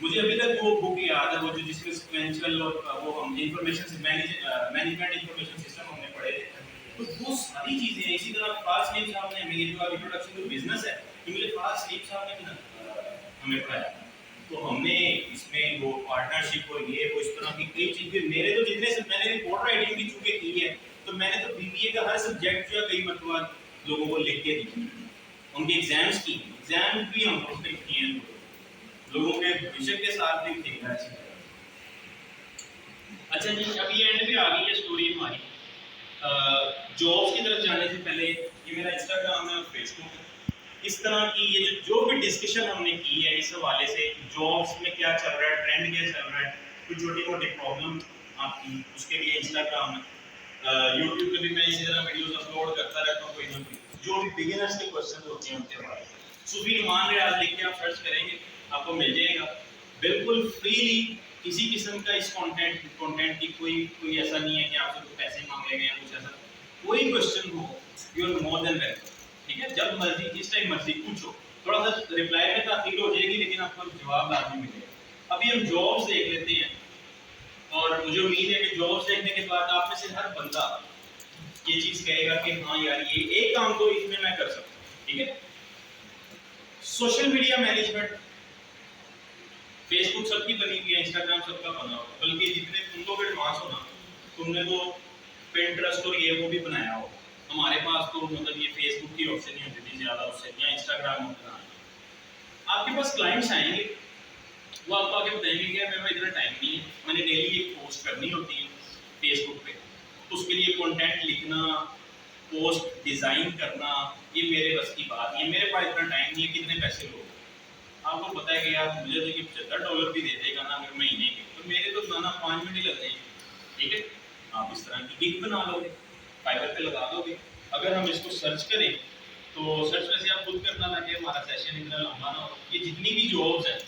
मुझे अभी तक वो बुक याद है, वो जो जिसमें सीक्वेंशियल और वो हम इंफॉर्मेशन मैनेजमेंट इंफॉर्मेशन सिस्टम हमने पढ़े थे, तो वो सारी चीजें। इसी तरह फास्ट स्लीप साहब ने हमें जो इंट्रोडक्शन टू बिजनेस है, ये मुझे फास्ट स्लीप साहब ने हमें पढ़ाया। तो हमने इसमें वो पार्टनरशिप और ये वो इस तरह की कई चीजें, मेरे तो जितने से मैंने रिपोर्ट राइटिंग भी चूंकि की है, तो मैंने तो बीबीए का हर सब्जेक्ट जो है कई मरतबा लोगों को लिख के दी, उनके एग्जाम्स की, एग्जाम भी हम किए हैं लोगों के विषय के साथ भी देखना चाहिए। अच्छा जी, अब ये एंड पे आ गई है स्टोरी हमारी। जॉब्स की तरफ जाने से पहले ये मेरा इंस्टाग्राम है और फेसबुक है। इस तरह की ये जो भी डिस्कशन हमने की है इस हवाले से, जॉब्स में क्या चल रहा है, ट्रेंड क्या चल रहा है, कुछ छोटी मोटी प्रॉब्लम आपकी, उसके लिए इंस्टाग्राम है, यूट्यूब पे भी मैं इसी तरह वीडियोस अपलोड करता रहता हूँ, कोई ना कोई जो भी बिगिनर्स के क्वेश्चन होते हैं उनके बारे में। सूफी ईमान रियाज लिख के आप सर्च करेंगे, आपको मिल जाएगा बिल्कुल फ्रीली। किसी किस्म का इस कंटेंट की कोई ऐसा नहीं है कि आपसे कुछ पैसे मांगे गए हैं, कुछ ऐसा कोई क्वेश्चन हो, you are more than welcome. ठीक है, जब मर्जी जिस टाइम मर्जी पूछो, थोड़ा सा रिप्लाई में ताखीर हो जाएगी लेकिन आपको जवाब लाजमी मिलेगा। अभी हम जॉब्स देख लेते हैं, और मुझे उम्मीद है कि जॉब्स देखने के बाद आप में से हर बंदा ये चीज कहेगा कि हाँ यार ये एक काम तो इसमें मैं कर सकता हूँ। ठीक है, सोशल मीडिया मैनेजमेंट, फेसबुक सबकी बनी हुई है, इंस्टाग्राम सबका बना हुआ, बल्कि जितने तुम लोग एडवांस हो ना, तुमने तो पिंटरेस्ट और ये वो भी बनाया हो, हमारे पास तो मतलब ये फेसबुक की ऑप्शन नहीं होती थी ज्यादा, उससे या इंस्टाग्राम होता। आपके पास क्लाइंट्स आएंगे, वो आपको आगे बताएंगे कि मेरे पास इतना टाइम नहीं है, मैंने डेली एक पोस्ट करनी होती है फेसबुक पे, उसके लिए कंटेंट लिखना, पोस्ट डिजाइन करना, ये मेरे बस की बात, ये मेरे पास इतना टाइम नहीं है, कितने पैसे लोगे। आपको पता है कि यार मुझे देखिए $75 भी दे देगा ना अगर महीने के, तो मेरे तो ना 5 मिनट ही लग जाएंगे। ठीक है, आप इस तरह की गिग बना लोगे, फाइवर पे लगा दोगे। अगर हम इसको सर्च करें तो सर्च वैसे आप खुद करना ना कि हमारा सेशन इतना लंबा ना हो। ये जितनी भी जॉब्स हैं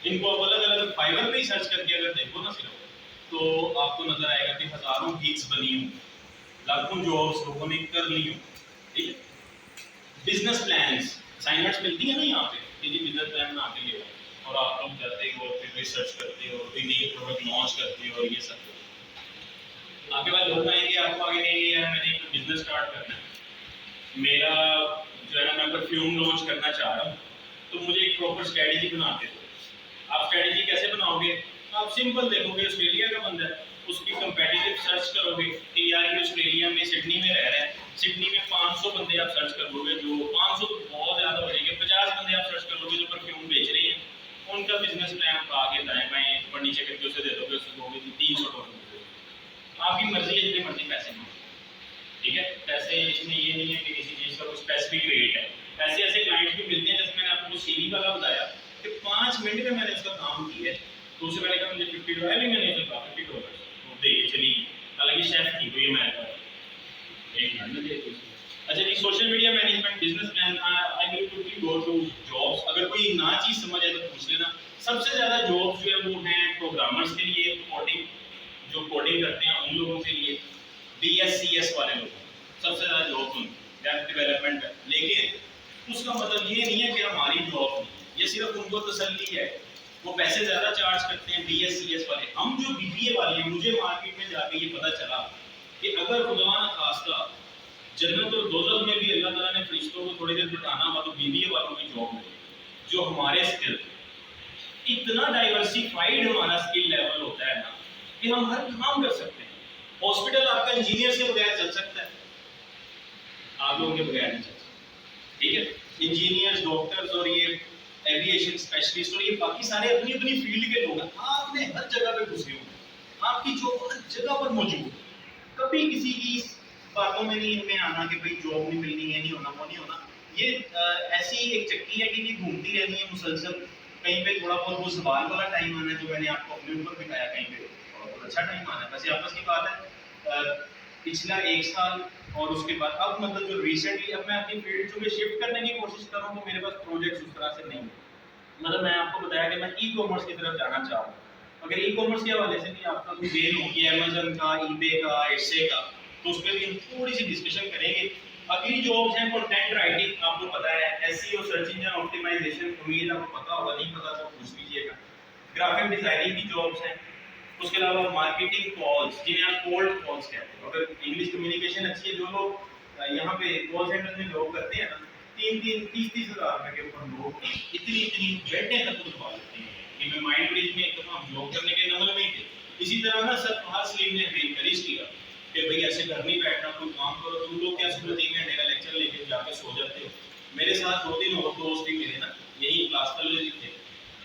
इनको आप अलग अलग फाइवर पे ही सर्च करके अगर देखो ना सिर्फ, तो आपको नजर आएगा कि हजारों गिग्स बनी हुई, लाखों जॉब्स लोगों ने कर ली हो। ठीक है, बिजनेस प्लान्स असाइनमेंट्स मिलती है ना यहाँ पे कि जी बिजनेस प्लान बना के लिए, और आप लोग जाते हो फिर रिसर्च करते हो, कोई नई प्रोडक्ट लॉन्च करते हो और ये सब। आपके पास लोग आएंगे, आपको आगे कहेंगे यार मैंने एक बिजनेस स्टार्ट करना है, मेरा जो है ना मैं परफ्यूम लॉन्च करना चाह रहा हूँ, तो मुझे एक प्रॉपर स्ट्रेटेजी बना के दो। आप स्ट्रेटेजी कैसे बनाओगे? आप सिंपल देखोगे ऑस्ट्रेलिया का बंदा है, उसकी कंपेटिटिव सर्च करोगे कि यार ये ऑस्ट्रेलिया में सिडनी में रह रहा है, सिडनी में 500 बंदे आप सर्च कर लोगे, जो 500 तो बहुत ज़्यादा हो जाएंगे, 50 बंदे आप सर्च कर लोगे जो परफ्यूम बेच रहे हैं, उनका बिजनेस प्लान आगे दाएँ बाएँ ऊपर नीचे करके उसे दे दोगे, उससे दोगे $300। आपकी मर्जी है जितने मर्जी पैसे मांगो। ठीक है, पैसे इसमें ये नहीं है कि किसी चीज़ का कोई स्पेसिफिक रेट है। ऐसे ऐसे क्लाइंट्स भी मिलते हैं, जैसे मैंने आपको सीवी वाला बताया कि 5 मिनट में मैंने उसका काम किया है, तो उससे मैंने कहा मुझे $50 भी मैंने उसे कहा $50 तो दे चली, हालांकि शेफ थी तो ये मैं एक मिनट में दे दी। अच्छा जी, social media management, business plan, I will quickly go through jobs. अगर कोई ना चीज़ समझ आए तो पूछ लेना। सबसे ज़्यादा जॉब्स जो है वो हैं प्रोग्रामर्स के लिए, कोडिंग जो कोडिंग करते हैं उन लोगों के लिए, BScs वाले लोग सबसे ज़्यादा जॉब वेब डेवलपमेंट है। लेकिन उसका मतलब ये नहीं है कि हमारी जॉब नहीं, ये सिर्फ उनको तसल्ली है, वो पैसे ज़्यादा चार्ज करते हैं BScs वाले। हम जो BBA वाले हैं, मुझे मार्केट में जाके ये पता चला कि अगर खुदा ना खास्ता जन्नत और दोज़ख में भी अल्लाह ताला ने फरिश्तों को थोड़ी देर बिठाना हुआ तो BBA वालों की जॉब मिलेगी। जो हमारे स्किल, इतना डाइवर्सिफाइड हमारा स्किल लेवल होता है ना कि हम हर काम कर सकते हैं। हॉस्पिटल आपका इंजीनियर के बगैर चल सकता है, आप लोगों के बगैर नहीं चल सकता। ठीक है, इंजीनियर्स, डॉक्टर्स और ये एविएशन स्पेशलिस्ट और ये बाकी सारे अपनी अपनी फील्ड के लोग हैं, आपने हर जगह पे घुसे हो, आपकी जॉब हर जगह पर मौजूद है। कभी किसी की बातों में नहीं इनमें आना कि भाई जॉब नहीं मिलनी है, नहीं होना, वो नहीं होना। ये ऐसी एक चक्की है कि ये घूमती रहनी है मुसलसल। कहीं पे थोड़ा बहुत वो सवाल वाला टाइम आना है जो मैंने आपको अपने ऊपर दिखाया, कहीं पे थोड़ा बहुत अच्छा टाइम आना है। वैसे आपस की बात है, पिछला 1 साल और उसके बाद अब मतलब जो रिसेंटली अब मैं अपनी फील्ड जो शिफ्ट करने की कोशिश कर रहा हूँ, तो मेरे पास प्रोजेक्ट्स उस तरह से नहीं है। मतलब मैं आपको बताया कि मैं ई कॉमर्स की तरफ जाना चाह रहा हूँ। अगर ई कॉमर्स के हवाले से भी आपका कोई मेल हो कि अमेजन का, ईबे का, एडसे का, तो उस पर भी हम थोड़ी सी डिस्कशन करेंगे। अगली जॉब्स हैं कंटेंट राइटिंग, आपको पता है, एसईओ सर्च इंजन ऑप्टिमाइजेशन, उम्मीद आपको पता होगा, नहीं पता तो पूछ लीजिएगा। ग्राफिक डिजाइनिंग की जॉब्स हैं। उसके अलावा मार्केटिंग कॉल्स, जिन्हें आप कोल्ड कॉल्स कहते हो। अगर इंग्लिश कम्युनिकेशन अच्छी है, जो लोग यहाँ पे कॉल सेंटर में जॉब करते हैं ना, 30-30 हज़ार रुपए के ऊपर लोग इतनी इतनी घंटे तक उठवा लेते हैं कि मैं माइंड ब्रिज में एकदम हम जॉब करने के नमल में ही थे। इसी तरह ना सर फहद सलीम ने हमें इनकरेज किया कि भाई ऐसे घर नहीं बैठना, कोई काम करो। तुम लोग क्या सुबह 3 घंटे का लेक्चर लेके जाके सो जाते हो। मेरे साथ 2 दिन और दोस्त भी मिले ना, यही क्लास वाले थे,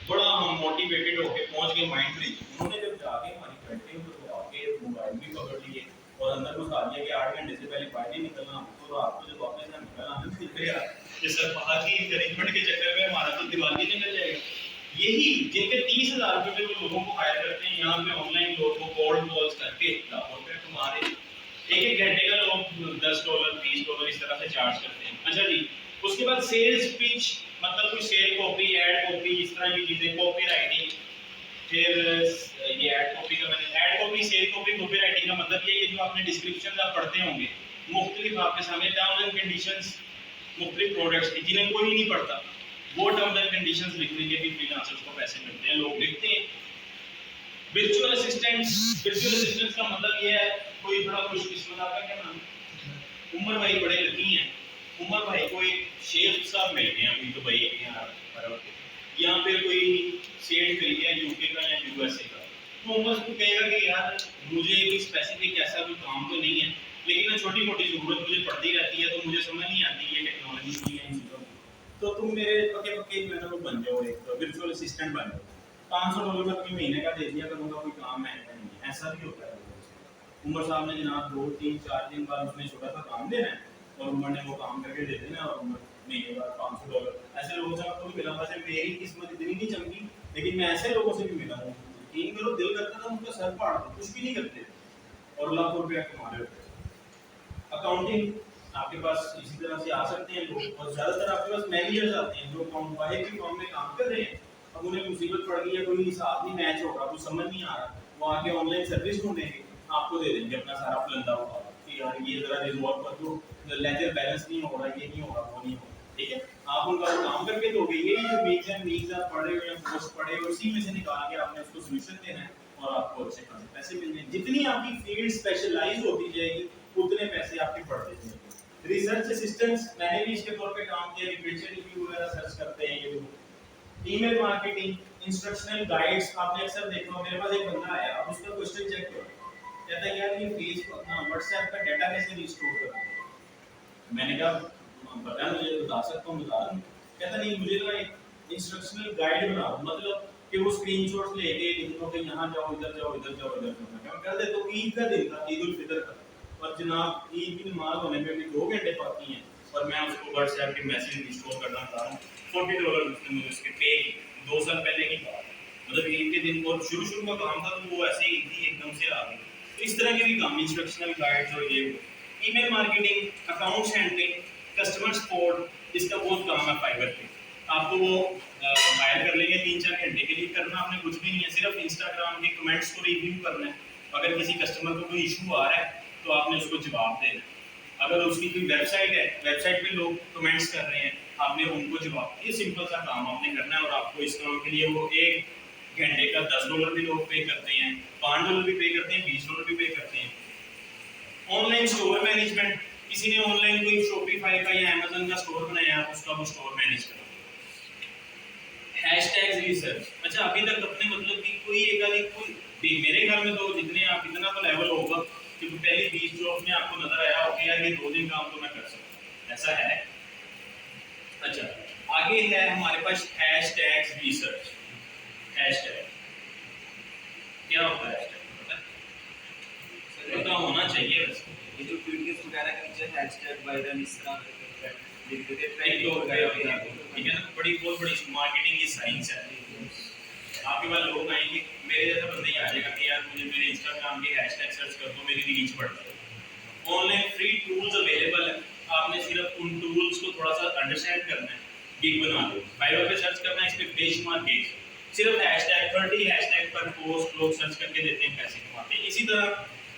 बड़ा हम मोटिवेटेड होके पहुंच गए माइंड ब्रिज। उन्होंने जब जाके हमारी घंटे में आके मोबाइल भी पकड़ लिए और अंदर घुसा दिया कि 8 घंटे से पहले बाहर नहीं निकलना, तो रात को जब वापस यहाँ निकलना हमें फिर गया कि सर बाहर की इंकरेजमेंट के चक्कर में हमारा तो दिवाली निकल जाएगा। यही जिनके 30,000 रुपए पे वो लोगों को हायर करते हैं, यहाँ पे ऑनलाइन लोगों को कोल्ड कॉल्स करके लाखों रुपए कमा रहे हैं। एक घंटे का लोग $10 $20 इस तरह से चार्ज करते हैं। अच्छा जी, उसके बाद सेल्स पिच, मतलब कोई सेल कॉपी, एड कॉपी, इस तरह की चीजें, कॉपी राइटिंग। फिर ये एड कॉपी का, मैंने ad copy, sale copy, copy writing का मतलब ये है जो आपने डिस्क्रिप्शन आप पढ़ते होंगे, मुख्तलिफ आपके सामने टर्म्स एंड कंडीशंस, मुख्तलिफ प्रोडक्ट्स की जिन्हें कोई नहीं पढ़ता, वो टर्म्स एंड कंडीशंस लिखने के भी फ्रीलांसर्स को पैसे मिलते हैं, लोग लिखते हैं। वर्चुअल असिस्टेंट्स, वर्चुअल असिस्टेंट्स का मतलब ये है, कोई बड़ा खुशकिस्मत, आपका क्या नाम है? उमर भाई बड़े लकी हैं। उमर भाई को एक शेख साहब मिल गए अभी दुबई के यहाँ पे कोई सेठ मिल गया यूके का या यूएसए का, तो उमर को कहेगा कि यार मुझे कोई स्पेसिफिक ऐसा कोई काम तो नहीं है, लेकिन छोटी मोटी जरूरत मुझे पड़ती रहती है, तो मुझे समझ नहीं आती है टेक्नोलॉजी की या इन चीज़ों की, तो तुम मेरे पक्के पक्के जो है ना वो बन जाओ, एक वर्चुअल असिस्टेंट बन जाओ। $500 में तुम्हें महीने का दे दिया करूँगा, कोई काम है नहीं, ऐसा भी होता है। उमर साहब ने जनाब 2-3-4 दिन बाद उसने छोटा सा काम देना है और उमर ने वो काम करके दे देना, और उमर महीने बाद $500। ऐसे लोगों से आपको भी मिला। वैसे मेरी किस्मत इतनी नहीं चमकी, लेकिन मैं ऐसे लोगों से भी मिला हूँ, यकीन करो दिल करता था उनका सर फाड़ दो, कुछ भी नहीं करते और लाखों रुपया कमा रहे होते। अकाउंटिंग आपके पास इसी तरह से आ सकते हैं लोग, और ज़्यादातर आपके पास मैनेजर्स आते हैं जो अकाउंट वाले की फॉर्म में काम कर रहे हैं। अब उन्हें मुसीबत पड़ गई है, कोई हिसाब नहीं मैच हो रहा, कुछ समझ नहीं आ रहा, वो आके ऑनलाइन सर्विस ढूंढेंगे, आपको दे देंगे अपना सारा फलंदा उठा कि यार ये जरा रिजॉल्व कर दो, लेजर बैलेंस नहीं हो रहा, ये नहीं हो रहा, वो नहीं हो रहा, ठीक है। आप उनका काम करके दोगे, यही जो मीन्स एंड मीन्स आप पढ़े हुए हैं, पोस्ट पढ़े हुए, उसी में से निकाल के आपने उसको सोल्यूशन देना है और आपको अच्छे खासे पैसे मिलने हैं। जितनी आपकी फील्ड स्पेशलाइज होती जाएगी उतने पैसे आपके बढ़ते जाएंगे। रिसर्च असिस्टेंट्स, मैंने भी इसके तौर पे काम किया, लिटरेचर रिव्यू वगैरह सर्च करते हैं ये लोग। ईमेल मार्केटिंग, इंस्ट्रक्शनल गाइड्स, आपने अक्सर देखा हो, मेरे पास एक बंदा आया, अब उसका क्वेश्चन चेक करो, कहता है यार ये फेसबुक अपना व्हाट्सएप का डाटा कैसे रिस्टोर करते हैं। मैंने कहा पता है मुझे, बता सकता हूँ, बता दूँ। कहता नहीं, मुझे ना एक इंस्ट्रक्शनल गाइड बनाओ, मतलब कि वो स्क्रीनशॉट्स लेके लिख दो कि यहाँ जाओ, इधर जाओ, इधर जाओ, इधर जाओ। मैं कर देता हूँ। ईद का दिन था, ईद उल फितर का, और जनाब ईद की नमाज होने में भी 2 घंटे बाकी हैं और मैं उसको व्हाट्सएप के मैसेज रिस्टोर करना चाह रहा हूँ। $40 उसने मुझे उसके पे, 2 साल पहले की बात, मतलब ईद के दिन, और शुरू का काम था, तो वो ऐसे ही थी एकदम से आ गई। तो इस तरह के भी काम, इंस्ट्रक्शनल गाइड्स और ये। Email marketing, accounts handling, customer support, इसका बहुत काम है फाइवर पे। आपको वो हायर कर लेंगे 3-4 घंटे के लिए, करना आपने कुछ भी नहीं है, सिर्फ इंस्टाग्राम के कमेंट्स को रिव्यू करना है। अगर किसी कस्टमर को कोई इशू आ रहा है तो आपने उसको जवाब देना है। अगर उसकी कोई वेबसाइट है, वेबसाइट पे लोग कमेंट्स कर रहे हैं, आपने उनको जवाब, ये सिंपल सा काम आपने करना है। और आपको इस काम के लिए वो 1 घंटे का $10 भी लोग पे करते हैं, $5 भी पे करते हैं, $20 भी पे करते हैं। ऑनलाइन स्टोर मैनेजमेंट, किसी ने ऑनलाइन कोई शॉपिफाई का या अमेज़न का स्टोर बनाया है, उसका वो स्टोर मैनेज करना। हैशटैग्स रिसर्च, अच्छा अभी तक अपने मतलब कि कोई एक आधी कोई, मेरे घर में तो जितने आप इतना तो लेवल होगा कि पहली 20 जॉब में आपको नजर आया होगा यार ये 2 दिन काम तो मैं कर सकता हूँ, ऐसा है। अच्छा आगे आगे है हमारे पास हैशटैग्स रिसर्च। हैशटैग क्या होता है? हैशटैग पता होना चाहिए वैसे। ये जो पीडीएफ वगैरह के नीचे हैशटैग वायरल इस तरह लिख देते हैं, ट्रेंड हो गया ठीक है ना, बड़ी बहुत बड़ी मार्केटिंग की साइंस है। आपके पास लोग आएंगे, मेरे जैसा बंदा ही आ जाएगा कि यार मुझे मेरे इंस्टाग्राम के हैशटैग सर्च कर दो, मेरी रीच बढ़ जाए। ऑनलाइन फ्री टूल्स अवेलेबल है, आपने सिर्फ उन टूल्स को थोड़ा सा अंडरस्टैंड करना है। गिग बना लो, फाइवर पे सर्च करना है, इस पे बेंचमार्क गिग, सिर्फ हैशटैग 30 हैशटैग पर पोस्ट लोग सर्च करके देते हैं, पैसे कमाते हैं। इसी तरह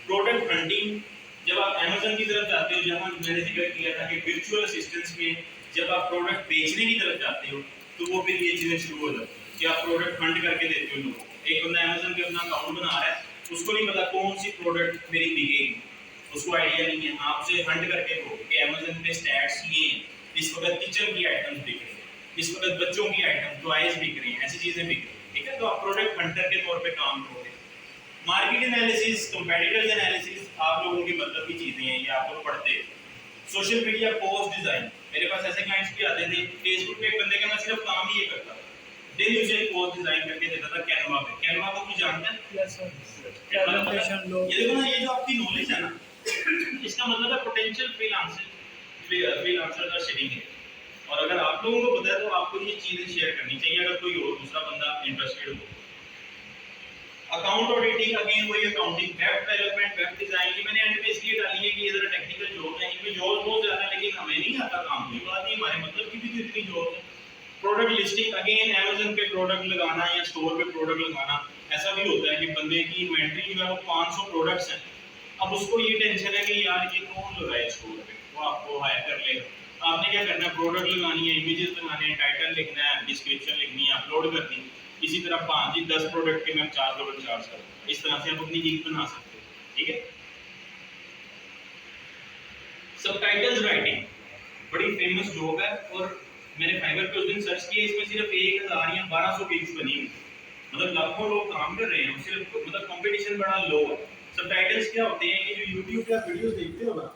प्रोडक्ट हंटिंग, जब आप अमेज़न की तरफ जाते हो, जहां मैंने जिक्र किया था कि वर्चुअल असिस्टेंट्स में जब आप प्रोडक्ट बेचने की तरफ जाते हो तो वो फिर ये चीजें शुरू हो जाती है कि आप प्रोडक्ट हंट करके देते हो लोगों को। एक बंदा अमेज़न पे अपना अकाउंट बना रहा है, उसको नहीं पता कौन सी प्रोडक्ट मेरी बिकेगी, उसको आइडिया नहीं है, आपसे हंट करके दो कि अमेज़न पे स्टैट्स ये इस वक्त किचन की आइटम्स बिक रही है, इस वक्त बच्चों की आइटम टॉयज बिक रही हैं, ऐसी चीजें बिक रही हैं, ठीक है। तो आप प्रोडक्ट हंटर के तौर पे काम करोगे। मार्केट एनालिसिस, कंपेटिटर्स एनालिसिस, आप लोगों की मतलब की चीजें हैं, ये आप लोग पढ़ते हैं। सोशल मीडिया पोस्ट डिजाइन, मेरे पास ऐसे क्लाइंट्स भी आते थे, फेसबुक पे एक बंदे का मैं सिर्फ काम ही ये करता था, डेली उसे एक पोस्ट डिजाइन करके देता था कैनवा पे। कैनवा को कुछ जानते हैं? Yes sir. ये देखो ना, ये जो आपकी नॉलेज है ना, इसका मतलब है पोटेंशियल फ्रीलांसर्स आर शेयरिंग है। और अगर आप लोगों को पता है तो आपको ये चीजें शेयर करनी चाहिए अगर कोई और दूसरा बंदा इंटरेस्टेड हो। अकाउंट ऑडिटिंग, अगेन वही accounting, web development, web design, ये मैंने एंड पे इसलिए डाली है कि ये जरा टेक्निकल जॉब है, इनमें जॉब बहुत ज्यादा है लेकिन हमें नहीं आता काम, कोई बात नहीं, हमारे मतलब की भी तो इतनी जॉब है। प्रोडक्ट लिस्टिंग, अगेन अमेज़न पे प्रोडक्ट लगाना या स्टोर पे प्रोडक्ट लगाना, ऐसा भी होता है कि बंदे की इन्वेंटरी जो है वो 500 प्रोडक्ट्स हैं, अब उसको ये टेंशन है कि यार ये कौन लगाए स्टोर पे, वो आपको हायर कर लेगा। आपने क्या करना है, प्रोडक्ट लगानी है, इमेजेस लगाने हैं, टाइटल लिखना है, डिस्क्रिप्शन लिखनी है, अपलोड करनी है। इसी तरह 5 या 10 प्रोडक्ट के मैं $4 चार्ज करूँ, इस तरह से आप अपनी गिग बना सकते हो, ठीक है। सबटाइटल्स राइटिंग बड़ी फेमस जॉब है और मैंने फाइवर पे उस दिन सर्च किया, इसमें सिर्फ 1000 या 1200 गिग्स बनी हुई, मतलब लाखों लोग काम कर रहे हैं, सिर्फ मतलब कंपटीशन बड़ा लो है। सबटाइटल्स क्या होते हैं, ये जो YouTube पे आप वीडियोस देखते हो ना,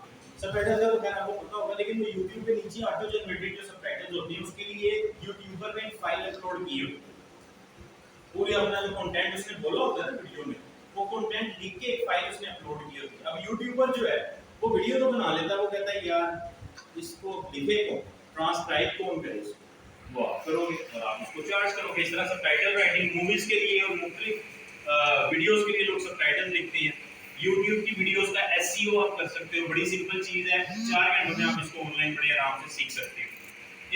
सबटाइटल्स का तो खैर आपको पता होगा, लेकिन वो YouTube पे नीचे ऑटो जनरेटेड जो सबटाइटल्स होती हैं उसके लिए यूट्यूबर ने एक फाइल अपलोड की होती है, पूरी अपना जो कंटेंट उसने बोला होता है ना वीडियो में, वो कंटेंट लिख के एक फाइल उसने अपलोड की होती है। अब यूट्यूबर जो है वो वीडियो तो बना लेता है, वो कहता है यार इसको लिखे कौन, ट्रांसक्राइब कौन करे इसको, वो आप करोगे और आप उसको चार्ज करोगे। इस तरह सबटाइटल राइटिंग मूवीज के लिए और मुख्तलिफ वीडियोस के लिए लोग सबटाइटल लिखते हैं। YouTube की वीडियोस का SEO आप कर सकते हो, बड़ी सिंपल चीज है, 4 घंटों में आप इसको ऑनलाइन बड़े आराम से सीख सकते हो।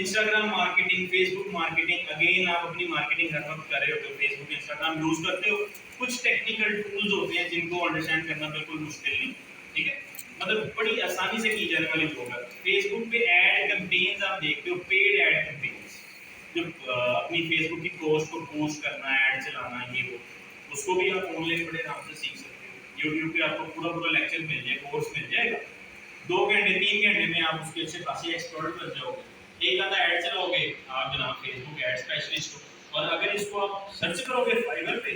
Instagram marketing, Facebook marketing, again आप अपनी मार्केटिंग हर वक्त कर रहे होते हो, फेसबुक इंस्टाग्राम यूज करते हो, कुछ टेक्निकल टूल्स होते हैं जिनको अंडरस्टैंड करना बिल्कुल मुश्किल नहीं, ठीक है, मतलब बड़ी आसानी से की जाने वाली जॉब है। फेसबुक पे एड कैंपेन्स आप देखते हो, पेड एड कैंपेन्स, जो अपनी फेसबुक की पोस्ट को पोस्ट करना, ऐड चलाना, ये वो, उसको भी आप ऑनलाइन बड़े आराम से सीख सकते हो। यूट्यूब पे आपको पूरा पूरा लेक्चर मिल जाएगा, कोर्स मिल जाएगा, 2 घंटे 3 घंटे में आप उसके अच्छे खासी एक्सपर्ट बन जाओगे। एक आधा ऐड चलाओगे आप जनाब फेसबुक ऐड स्पेशलिस्ट हो, और अगर इसको आप सर्च करोगे फाइवर पे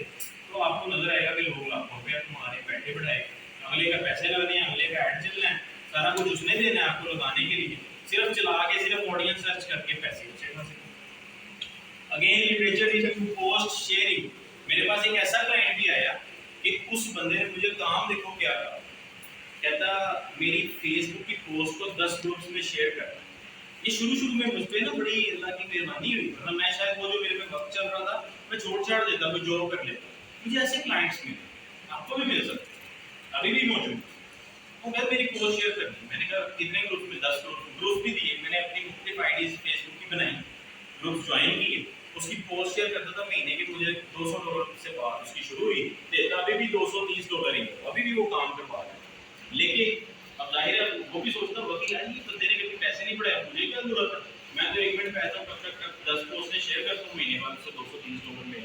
तो आपको नजर आएगा कि लोग लाखों रुपया तुम्हारे बैठे बढ़ाए, अगले का पैसे लगने हैं, अगले का ऐड चलना है, सारा कुछ उसने देना है आपको लगाने के लिए, सिर्फ चला के सिर्फ ऑडियंस सर्च करके पैसे अच्छे खासे। Again literature is to post sharing, मेरे पास एक ऐसा क्लाइंट भी आया कि उस बंदे ने मुझे काम देखो क्या कहा, कहता मेरी फेसबुक की पोस्ट को 10 ग्रुप्स में शेयर करना। ये शुरू में मुझ पे ना बड़ी अल्लाह की मेहरबानी हुई, मतलब मैं शायद वो जो मेरे पे वक्त चल रहा था मैं छोड़ छाड़ देता, मैं जॉब कर लेता, मुझे ऐसे क्लाइंट्स मिले, आपको भी मिल सकते हैं, अभी भी मौजूद। वो कहते मेरी पोस्ट शेयर करनी, मैंने कहा कितने ग्रुप में, 10 ग्रुप भी दिए, मैंने अपनी मुख्तलिफ आईडीज फेसबुक की बनाई, ग्रुप ज्वाइन किए, उसकी पोस्ट शेयर करता था, महीने के मुझे $200 से बाद उसकी शुरू हुई, देता अभी भी $230 ही, अभी भी वो काम करवा रहा है। लेकिन अब जाहिर है वो भी सोचता होगा कि यार ये बंदे ने कभी पैसे नहीं बढ़ाए, मुझे क्या जरूरत है, मैं तो 1 मिनट पैसा कब 10 पोस्ट से शेयर करता हूँ, महीने बाद उससे $230 मिले,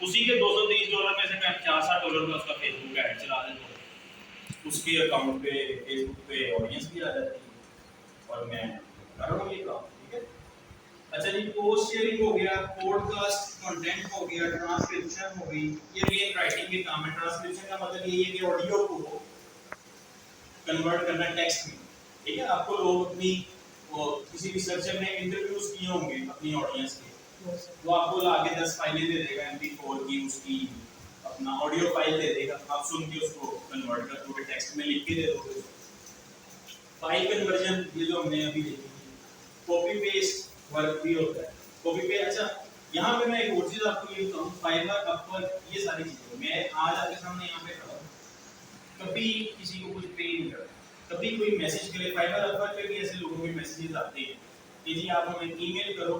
उसी के $230 में से मैं $4-60 का उसका फेसबुक ऐड चला देता हूँ, उसके अकाउंट पे फेसबुक पे ऑडियंस भी आ जाती है और मैं कर रहा हूँ ये काम, ठीक है। अच्छा जी, पोस्ट शेयरिंग हो गया, पॉडकास्ट कंटेंट हो गया, ट्रांसक्रिप्शन हो गई, ये मेन राइटिंग के काम है। ट्रांसक्रिप्शन का मतलब ये है कि ऑडियो को कन्वर्ट करना टेक्स्ट में, ठीक है। आपको लोग अपनी और किसी रिसर्चर ने इंटरव्यूज किए होंगे अपनी ऑडियंस के, वो आपको लाके 10 फाइलें दे देगा MP4 की, उसकी अपना ऑडियो फाइल दे देगा, आप सुन के उसको कन्वर्ट कर दोगे, टेक्स्ट में लिख के दे दोगे। फाइल कन्वर्जन ये जो हमने अभी देखी, कॉपी पेस्ट वर्क भी होता है। कॉपी पेस्ट, अच्छा यहाँ पे मैं एक और चीज आपको ये बताऊँ, फाइवर अपवर ये सारी चीजें मैं आज आपके सामने यहाँ पे खड़ा हूँ, कभी किसी को कुछ पे नहीं करता, कभी कोई मैसेज करे, फाइवर अपवर पे भी ऐसे लोगों के मैसेजेस आते हैं कि जी आप हमें ईमेल करो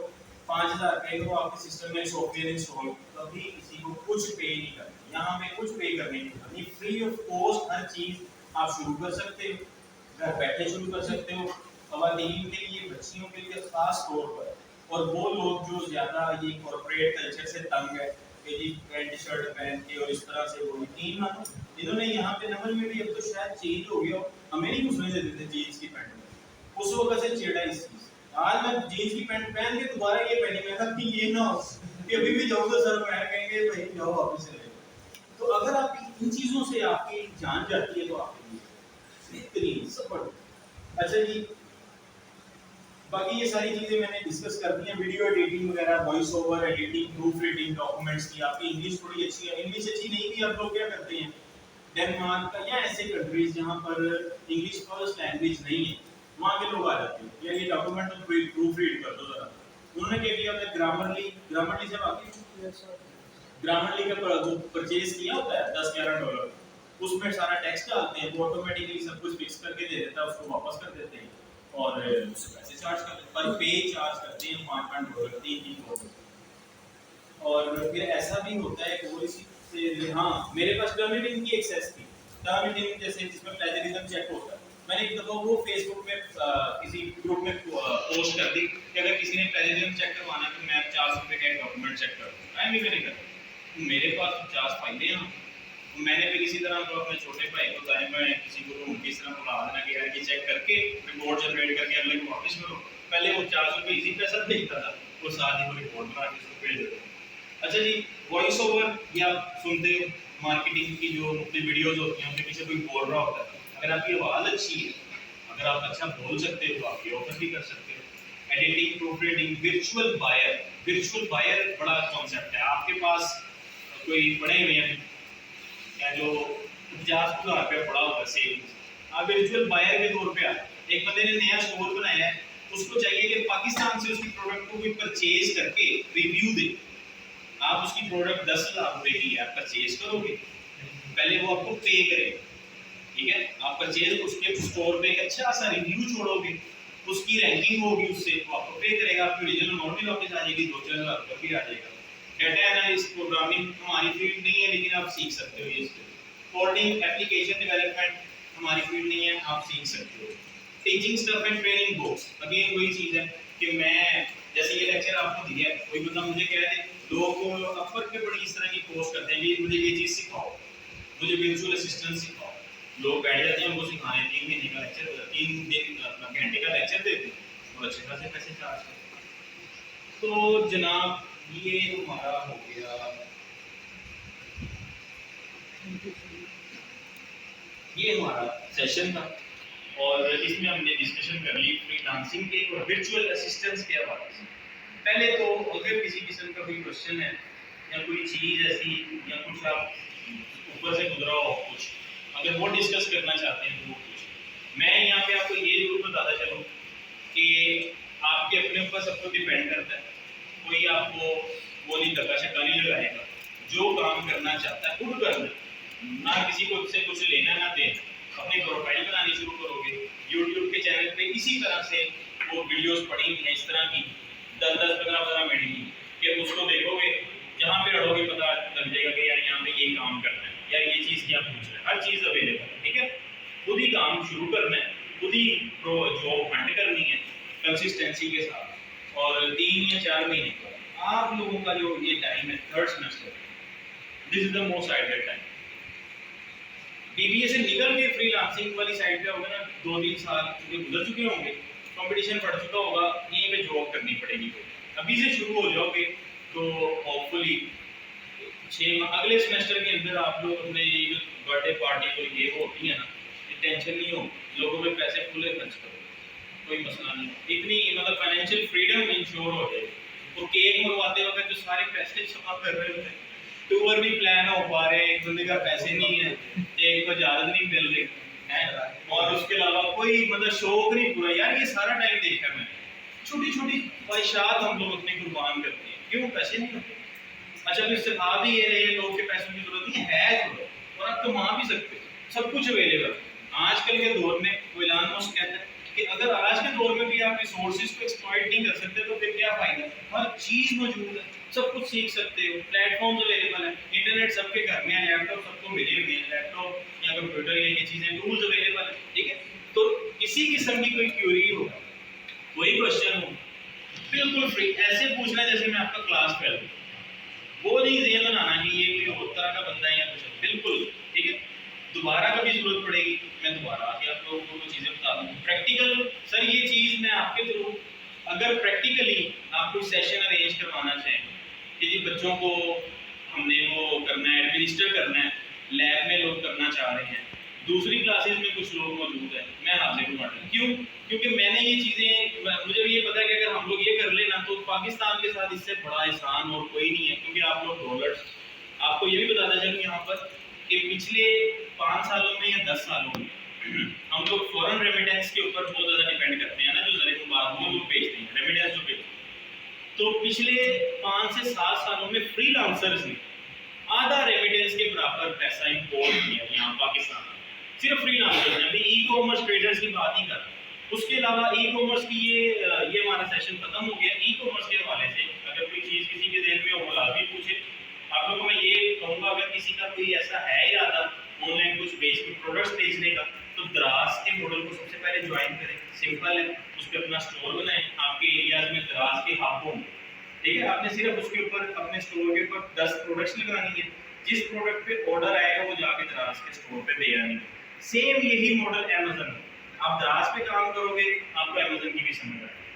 5000 पे करो, आपके सिस्टम में सॉफ्टवेयर इंस्टॉल, कभी किसी को कुछ पे नहीं करना, यहाँ पे कुछ पे करने की जरूरत नहीं, फ्री ऑफ कॉस्ट हर चीज आप शुरू कर सकते हो, घर बैठे शुरू कर सकते हो, खवातीन के लिए, बच्चियों के लिए खास तौर पर, और वो लोग जो ज्यादा ये कॉर्पोरेट कल्चर से तंग है कि जी पैंट शर्ट पहन के और इस तरह से, वो यकीन मानो इन्होंने यहाँ पे नमल में भी अब तो शायद चेंज हो गया, हमें नहीं घुसने देते थे जीन्स की पैंट में, उस वक्त से छेड़ा इस चीज। आज मैं जीन्स की पैंट पहन के दोबारा ये पहनी, मैं कहा कि ये ना हो कि अभी भी जाओ तो सर मैं कहेंगे भाई जाओ वापस चले जाओ। तो अगर आप इन चीजों से आपकी जान जाती है तो आपके लिए बेहतरीन सब। अच्छा जी, बाकी ये सारी चीजें मैंने डिस्कस कर दी हैं, वीडियो एडिटिंग वगैरह, voice over editing, proof reading documents की, आपकी इंग्लिश थोड़ी अच्छी है, इंग्लिश अच्छी नहीं भी आप लोग क्या करते हैं, डेनमार्क का या ऐसे कंट्रीज जहाँ पर इंग्लिश फर्स्ट लैंग्वेज नहीं है, वहाँ के लोग आ जाते हैं, या ये डॉक्यूमेंट तो प्रूफ रीड कर दो जरा। उन्होंने क्या किया होता है, ग्रामरली से बाकी ग्रामरली का परचेज किया होता है $10-11, उसमें सारा टेक्स्ट डालते हैं, वो ऑटोमेटिकली सब कुछ फिक्स करके दे देता है, उसको वापस कर देते हैं और उससे पैसे चार्ज करते हैं, पर पेज चार्ज करते हैं $5-5, $3-3। और फिर ऐसा भी होता है और इसी से, हाँ मेरे पास टर्मिनेटिंग की एक्सेस थी, टर्मिनेटिंग जैसे जिसमें प्लेजरिज्म चेक होता है, मैंने एक दफा वो फेसबुक में किसी ग्रुप में पोस्ट कर दी कि अगर किसी ने प्लेजरिज्म चेक करवाना तो मैं $400 का डॉक्यूमेंट चेक कर दूँ, मैं भी नहीं करता, मेरे पास 50 फाइलें हैं, मैंने भी किसी तरह तो अपने छोटे भाई को बताया, मैं किसी को किस तरह बुला देना कि यार ये चेक करके रिपोर्ट जनरेट करके अगले को वापस करो, पहले वो 400 इसी पैसा भेजता था, वो साथ ही वो रिपोर्ट बना के उसको भेज देता। अच्छा जी, वॉइस ओवर ये आप सुनते हो, मार्केटिंग की जो वीडियोज होती हैं उनके पीछे कोई बोल रहा होता है, अगर आपकी आवाज़ अच्छी है, अगर आप अच्छा बोल सकते हो तो आप ये ऑफर भी कर सकते हो। एडिटिंग, प्रूफ रीडिंग, विर्चुअल बायर बड़ा कॉन्सेप्ट है, आपके पास कोई पढ़े हुए हैं या जो 50,000 रुपया पड़ा होगा सेविंग्स, आप विर्चुअल बायर के तौर पे आ, एक बंदे ने नया स्टोर बनाया है, उसको चाहिए कि पाकिस्तान से उसकी प्रोडक्ट को भी परचेज करके रिव्यू दे, आप उसकी प्रोडक्ट 10,000 रुपए की आप परचेज करोगे, पहले वो आपको पे करेगा, ठीक है, आप परचेज उसके स्टोर पे एक अच्छा सा रिव्यू छोड़ोगे, उसकी रैंकिंग होगी, उससे वो आपको पे करेगा, आपकी ओरिजिनल अमाउंट भी वापस आ जाएगी, 2-4 हज़ार भी आ जाएगा। डेटा एनालिस्ट, प्रोग्रामिंग हमारी फील्ड नहीं है लेकिन आप सीख सकते हो ये स्किल, कोडिंग, एप्लीकेशन डेवलपमेंट हमारी फील्ड नहीं है, आप सीख सकते हो। Teaching stuff and training books, again वही चीज़ है कि मैं जैसे ये लेक्चर आपको दिया है, कोई बंदा मुझे कह दे, लोग अपर पे बड़ी इस तरह की पोस्ट करते हैं कि मुझे ये चीज़ सिखाओ, मुझे विजुअल असिस्टेंट सिखाओ, लोग बैठ जाते हैं उनको सिखाने, 3 महीने का लेक्चर, 3 दिन अपना घंटे का लेक्चर देते हैं और अच्छे खासे पैसे चार्ज करते हैं। तो जनाब ये हमारा हो गया, ये हमारा सेशन था और इसमें हमने डिस्कशन कर ली फ्रीलांसिंग के और वर्चुअल असिस्टेंस के हवाले से। पहले तो अगर किसी किस्म का कोई क्वेश्चन है या कोई चीज़ ऐसी या कुछ आप ऊपर से गुजरा हो कुछ, अगर वो डिस्कस करना चाहते हैं तो वो कुछ, मैं यहाँ पे आपको ये जरूर बताता चलूँ कि आपके अपने ऊपर सब कुछ डिपेंड करता है, कोई आपको वो नहीं करता, शक्का नहीं लगाएगा, जो काम करना चाहता है खुद करना, ना किसी को से कुछ लेना ना देना, अपनी प्रोफाइल बनानी शुरू करोगे, यूट्यूब के चैनल पे इसी तरह से वो वीडियोस पड़ी हुई हैं इस तरह की 10-10, 15-15 मिनट की, कि उसको देखोगे, जहाँ पे रहोगे पता लग जाएगा कि यार यहाँ पे ये काम करना है, यार ये चीज़ क्या पूछ रहा है, हर चीज़ अवेलेबल है, ठीक है, खुद ही काम शुरू करना है, खुद ही जॉब हंट करनी है कंसिस्टेंसी के साथ, और 3 या 4 महीने का आप लोगों का जो ये टाइम है 3rd semester, this is the most ideal time. BBA से निकल के फ्रीलांसिंग वाली साइड पे होगा ना, 2-3 साल गुजर चुके होंगे, कंपटीशन बढ़ चुका होगा, यहीं पे जॉब करनी पड़ेगी, अभी से शुरू हो जाओगे तो होपफुली 6 माह अगले सेमेस्टर के अंदर आप लोग अपने ये बर्थडे पार्टी को ये होती है ना, टेंशन नहीं हो, लोगों पे पैसे खुले खर्च करो, कोई मसला नहीं, इतनी मतलब फाइनेंशियल फ्रीडम इंश्योर हो जाएगी। तो केक मंगवाते वक्त जो सारे पैसे जमा कर रहे होते हैं, टूर भी प्लान हो पा रहे, एक बंदे का पैसे नहीं है, एक को इजाजत नहीं मिल रही है, और उसके अलावा कोई मतलब शौक नहीं पूरा। यार ये सारा टाइम देखा मैंने, छोटी छोटी ख्वाहिशात हम लोग अपनी कुर्बान करते हैं, क्यों? पैसे नहीं होते। अच्छा फिर सिखा भी ये रहे लोग के पैसों की जरूरत नहीं है जरूरत, और आप कमा भी सकते हो, सब कुछ अवेलेबल। आजकल के दौर में वो इलान मस्क कहता है कि अगर आज के दौर में भी आप रिसोर्सेज को एक्सप्लॉइट नहीं कर सकते तो फिर क्या फायदा? हर चीज मौजूद है, सब कुछ सीख सकते हो, प्लेटफॉर्म्स अवेलेबल है, इंटरनेट सबके घर में है, लैपटॉप सबको मिले हुए हैं, लैपटॉप या कंप्यूटर या ये चीजें टूल्स अवेलेबल है, ठीक है। तो किसी किस्म की कोई क्यूरी हो, कोई क्वेश्चन हो, बिल्कुल फ्री, ऐसे पूछना जैसे मैं आपका क्लास कर दूं, वो नहीं जेल बनाना कि ये कोई और तरह का बंदा है या कुछ, बिल्कुल ठीक है। दोबारा कभी जरूरत पड़ेगी मैं दोबारा आके आप लोगों को चीज़ें बता दूँ प्रैक्टिकल। सर ये चीज़ मैं आपके थ्रू अगर प्रैक्टिकली आप कोई सेशन अरेंज करवाना चाहें कि जी बच्चों को हमने वो करना है, एडमिनिस्टर करना है, लैब में लोग करना चाह रहे हैं, दूसरी क्लासेस में कुछ लोग मौजूद हैं, मैं हाजिर हूँ। क्यों? क्योंकि मैंने ये चीज़ें, मुझे भी ये पता है कि अगर हम लोग ये कर लेना तो पाकिस्तान के साथ इससे बड़ा एहसान और कोई नहीं है, क्योंकि आप लोग डॉलर्स, आपको ये भी बताना चलूँ यहाँ पर कि पिछले 5 सालों में या 10 सालों में हम लोग फॉरेन रेमिटेंस के ऊपर बहुत ज़्यादा डिपेंड करते हैं ना, जो ज़रिए मुबारक में लोग भेजते हैं, रेमिटेंस जो भेजते हैं। तो पिछले 5 से 7 सालों में फ्रीलांसर्स ने आधा रेमिटेंस के बराबर पैसा इंपोर्ट किया यहाँ पाकिस्तान में, सिर्फ फ्रीलांसर्स ने। अभी ई कॉमर्स ट्रेडर्स की बात ही कर रहे हैं। उसके अलावा ई कॉमर्स की ये हमारा सेशन खत्म हो गया। ई कॉमर्स के हवाले से अगर कोई चीज़ किसी के दिल में हो, लाजमी पूछे। आप लोगों को मैं ये कहूँगा, अगर किसी का कोई ऐसा है इरादा ऑनलाइन कुछ प्रोडक्ट्स बेचने का, तो दराज के मॉडल को सबसे पहले ज्वाइन करें। सिंपल है, उस पर अपना स्टोर बनाएं। आपके एरियाज में दराज के हब होंगे, ठीक है। आपने सिर्फ उसके ऊपर अपने स्टोर के ऊपर 10 प्रोडक्ट्स लगानी है, जिस प्रोडक्ट पे ऑर्डर आएगा वो जाके दराज के स्टोर पे दे आनी है। सेम यही मॉडल अमेज़न में, आप दराज पे काम करोगे, आपको अमेज़न की भी समझ आएगी,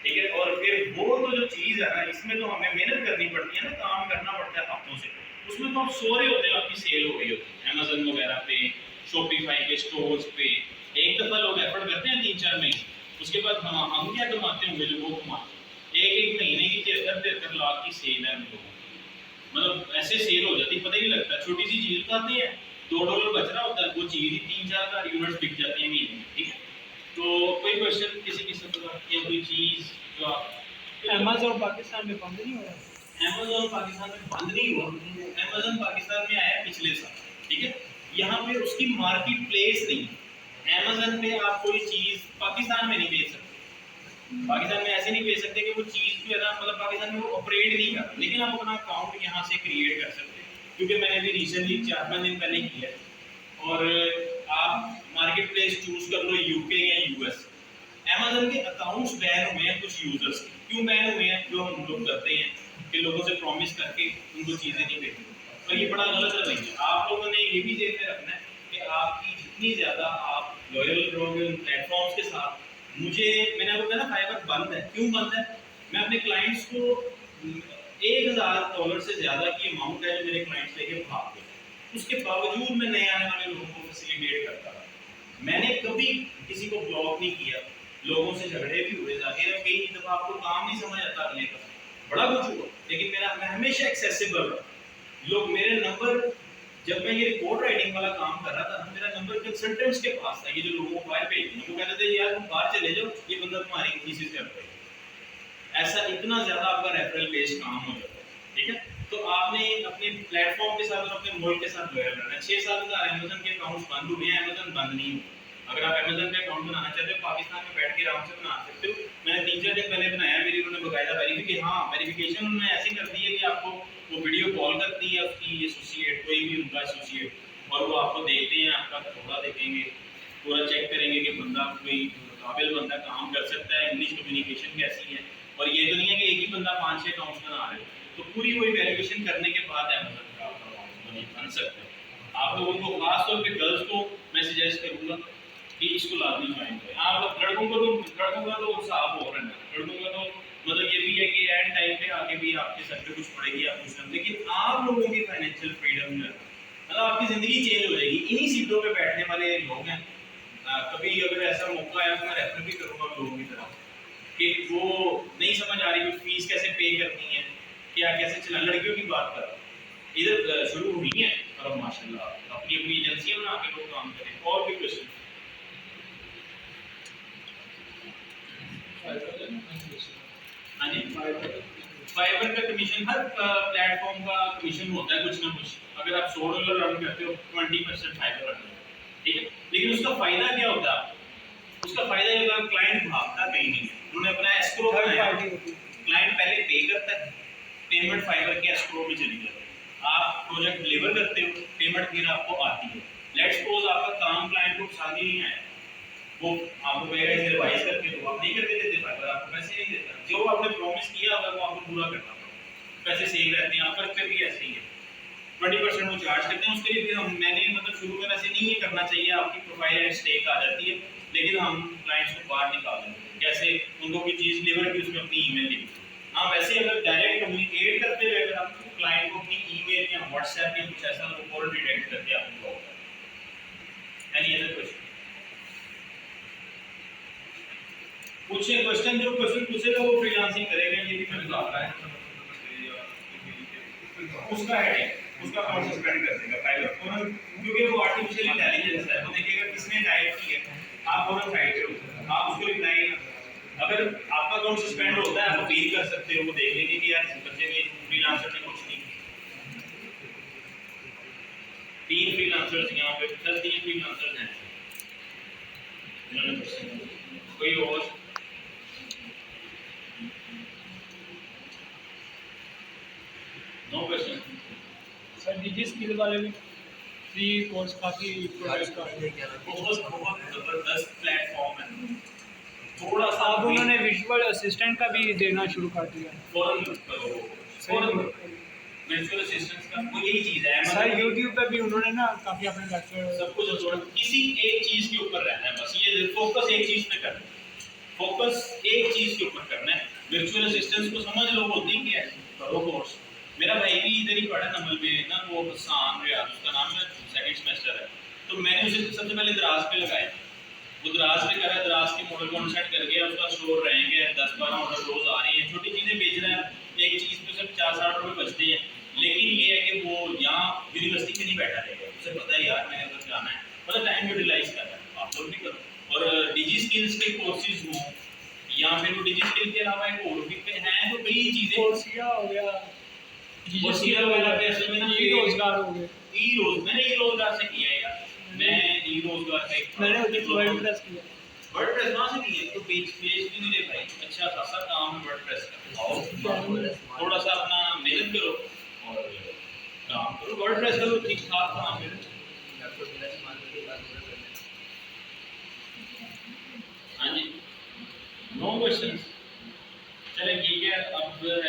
ठीक है। और फिर वो तो जो चीज़ है ना, इसमें तो हमें मेहनत करनी पड़ती है ना, काम करना पड़ता है हफ्तों से, उसमें तो आप सो रहे होते हो, आपकी सेल हो रही होती है अमेज़न वगैरह पे, शॉपिफाई के स्टोर्स पे। एक दफ़ा लोग एफर्ट करते हैं 3-4 महीने, उसके बाद हम क्या कमाते होंगे जो वो कमाते हैं। एक महीने की 73-73 लाख की सेल है हम लोगों की, मतलब ऐसे सेल हो जाती है, पता ही नहीं लगता। छोटी सी चीज़ उठाते हैं, $2 बच रहा होता है, वो चीज़ ही 3-4 हज़ार यूनिट्स बिक जाती है महीने में, ठीक है। तो कोई क्वेश्चन किसी किस्म का या कोई चीज़ जो आप अमेज़न पाकिस्तान में बंद नहीं हो रहा? अमेज़न पाकिस्तान में बंद नहीं हुआ, अमेज़न पाकिस्तान में आया पिछले साल, ठीक है। यहाँ पे उसकी मार्केट प्लेस नहीं, अमेज़न पे आप कोई चीज़ पाकिस्तान में नहीं बेच सकते। पाकिस्तान में ऐसे नहीं बेच सकते कि वो चीज़ जो है ना, मतलब पाकिस्तान में वो ऑपरेट नहीं कर, लेकिन आप अपना अकाउंट यहाँ से क्रिएट कर सकते हैं। क्योंकि मैंने अभी रिसेंटली 4-5 दिन पहले किया है। और आप मार्केट प्लेस चूज कर लो, यूके या यूएस। अमेज़न के अकाउंट्स बैन हुए हैं कुछ यूजर्स के। क्यों बैन हुए हैं? जो हम लोग करते हैं कि लोगों से प्रॉमिस करके उनको चीज़ें नहीं भेजनी, और ये बड़ा गलत रवैया है। आप लोगों ने ये भी ध्यान में रखना है कि आपकी जितनी ज़्यादा आप लॉयल रहोगे उन प्लेटफॉर्म्स के साथ। मैंने आपको कहा ना, फाइबर बंद है। क्यों बंद है? मैं अपने क्लाइंट्स को $1000 से ज़्यादा की अमाउंट है जो मेरे क्लाइंट्स लेके भाग गए, उसके बावजूद मैं नए आने वाले लोगों को फैसिलिटेट करता रहा। मैंने कभी किसी को ब्लॉक नहीं किया, लोगों से झगड़े भी हुए, जाहिर है कई दफ़ा आपको काम नहीं समझ आता अगले का, बड़ा कुछ हुआ, लेकिन मैं हमेशा एक्सेसिबल रहा। लोग मेरे नंबर, जब मैं ये रिपोर्ट राइटिंग वाला काम कर रहा था ना, मेरा नंबर कंसल्टेंट्स के पास था। ये जो लोगों को फाइल भेजते हैं, वो कहते थे यार तुम बाहर चले जाओ, ये बंदा तुम्हारी थीसिस कर रहा है। ऐसा इतना ज़्यादा आपका रेफरल बेस्ड काम हो जाता है, ठीक है। तो आपने अपने प्लेटफॉर्म के साथ और अपने मुल्क के साथ लॉयल रहना है। 6 साल का अमेज़न के अकाउंट्स बंद हुए हैं, अमेज़न बंद नहीं हुआ। अगर आप अमेज़न पे अकाउंट बनाना चाहते हो, पाकिस्तान में बैठ के आराम से बना सकते हो। मैंने 3-4 दिन पहले बनाया, मेरी उन्होंने बकायदा वेरिफिकेशन उन्होंने ऐसी कर दी है कि आपको वो वीडियो कॉल करती है उसकी एसोसिएट, कोई भी उनका एसोसिएट, और वो आपको देखते हैं, आपका थोड़ा देखेंगे, पूरा चेक करेंगे कि बंदा कोई काबिल बंदा काम कर सकता है, इंग्लिश कम्युनिकेशन कैसी है। और ये तो नहीं है कि एक ही बंदा 5-6 अकाउंट्स बना रहे हो, तो पूरी कोई वेरिफिकेशन करने के बाद अमेज़न का आप अकाउंट बन सकते हो। आप लोगों को, खासतौर पे गर्ल्स को मैं सजेस्ट करूँगा कि इसको लाजमी ज्वाइन करें। आप लड़कों का तो साफ हो रहा है, लड़कों का तो मतलब ये भी है कि एंड टाइम पे आके भी आपके सर पे कुछ पड़ेगी, आप कुछ कर, लेकिन आप लोगों की फाइनेंशियल फ्रीडम जो है, मतलब आपकी ज़िंदगी चेंज हो जाएगी। इन्हीं सीटों पे बैठने वाले लोग हैं कभी अगर ऐसा मौका आया तो मैं रेफर भी करूँगा लोगों की तरफ कि वो नहीं समझ आ रही कि फीस कैसे पे करनी है, क्या कैसे चला। लड़कियों की बात कर रहा हूँ, इधर शुरू हुई है और अब माशाल्लाह अपनी अपनी एजेंसियां बना के लोग काम करें। और भी क्वेश्चन? हाँ जी, फाइबर का कमीशन, हर प्लेटफॉर्म का कमीशन होता है कुछ ना कुछ। अगर आप $100 रन करते हो 20% फाइबर रन करते हो, ठीक है। लेकिन उसका फायदा क्या होता है? उसका फायदा ये होगा क्लाइंट भागता कहीं नहीं, उन्होंने अपना एस्क्रो बनाया, क्लाइंट पहले पे करता है, पेमेंट फाइबर के एस्क्रो में चली जाती है, आप प्रोजेक्ट डिलीवर करते हो, पेमेंट फिर आपको आती है। लेट्स सपोज आपका काम क्लाइंट को पसंद ही नहीं आया, वो आपको कहेगा इसे रिवाइज करके दो, आप नहीं करके देते फाइबर, आपको पैसे नहीं देता। जो आपने प्रॉमिस किया होगा वो आपको पूरा करना पड़ेगा, पैसे सेव रहते हैं। आपका पे भी ऐसे ही है, 20% वो चार्ज करते हैं। उसके लिए फिर हम मैंने मतलब शुरू में वैसे नहीं ये करना चाहिए, आपकी प्रोफाइल एट स्टेक आ जाती है, लेकिन हम क्लाइंट्स को बाहर निकाल देते हैं। कैसे? उनको कोई चीज़ डिलीवर की, उसमें अपनी ईमेल लिखी। हाँ, वैसे अगर डायरेक्ट कम्युनिकेट करते हुए अगर हम क्लाइंट को अपनी ईमेल या व्हाट्सएप या कुछ ऐसा वो फॉरन डिटेक्ट करके आपको ब्लॉक कर। Any other question? पूछिए क्वेश्चन, जो क्वेश्चन पूछेगा वो फ्रीलांसिंग करेगा, ये भी मैं बता रहा है। उसका हेडेक, उसका कौन सा स्पेंड कर देगा फाइबर, क्योंकि वो आर्टिफिशियल इंटेलिजेंस है, वो देखेगा किसने टाइप की है, आप फौरन साइड पे हो, आप उसको रिप्लाई। अगर आपका कौन सा स्पेंड होता है आप अपील कर सकते हो, वो देख लेंगे कि यार बच्चे ने फ्रीलांसर ने कुछ नहीं। 3 फ्रीलांसर्स यहाँ पे, 3 फ्रीलांसर्स हैं। कोई और? No question? Sir digi skill वाले भी फ्री कोर्स काफ़ी प्रोवाइड कर रहे हैं। बहुत जबरदस्त प्लेटफॉर्म है। थोड़ा सा अब उन्होंने विजुअल असिस्टेंट का भी देना शुरू कर दिया। फौरन करो, फौरन वर्चुअल असिस्टेंट का वो यही चीज़ है। सर यूट्यूब पे भी उन्होंने ना काफ़ी अपने लेक्चर सब कुछ थोड़ा किसी एक चीज़ के ऊपर रहना है, बस ये फोकस एक चीज़ पे करना है, फोकस एक चीज़ के ऊपर करना है। वर्चुअल असिस्टेंट को समझ लो, होती क्या है, करो कोर्स। मेरा भाई भी इधर ही पढ़ा नमल में ना, वो हसान रियाज उसका नाम है, सेकंड सेमेस्टर है। तो मैंने उसे सबसे पहले दराज पे लगाया, वो दराज पे करा, दराज के मॉडल को सेट कर गया, उसका स्टोर रहेंगे 10-12 ऑर्डर रोज आ रही हैं, छोटी चीज़ें बेच रहा है, एक चीज़ पे सिर्फ 50-60 रुपये बचते हैं। लेकिन ये है कि वो यहाँ यूनिवर्सिटी में नहीं बैठा रहेगा, उसे पता है यार मैंने उधर जाना है, मतलब टाइम यूटिलाइज कर रहा है। आप लोग भी करो। और डिजी स्किल्स के कोर्सेज हों या फिर वो डिजी स्किल के अलावा एक और भी हैं, तो कई चीज़ें कोर्सिया हो गया, कोर्सिया वगैरह पे असल में ना रोजगार हो गए। मैंने ई रोजगार से किया है यार, मैं ई रोजगार का एक मैंने वर्डप्रेस किया। वर्डप्रेस कहाँ से किया? तो पेज भी नहीं दे भाई, अच्छा खासा काम है वर्डप्रेस का। आओ थोड़ा सा अपना मेहनत करो और काम करो, वर्डप्रेस का तो ठीक ठाक काम है। हाँ जी, नो क्वेश्चन? चलें ठीक है। अब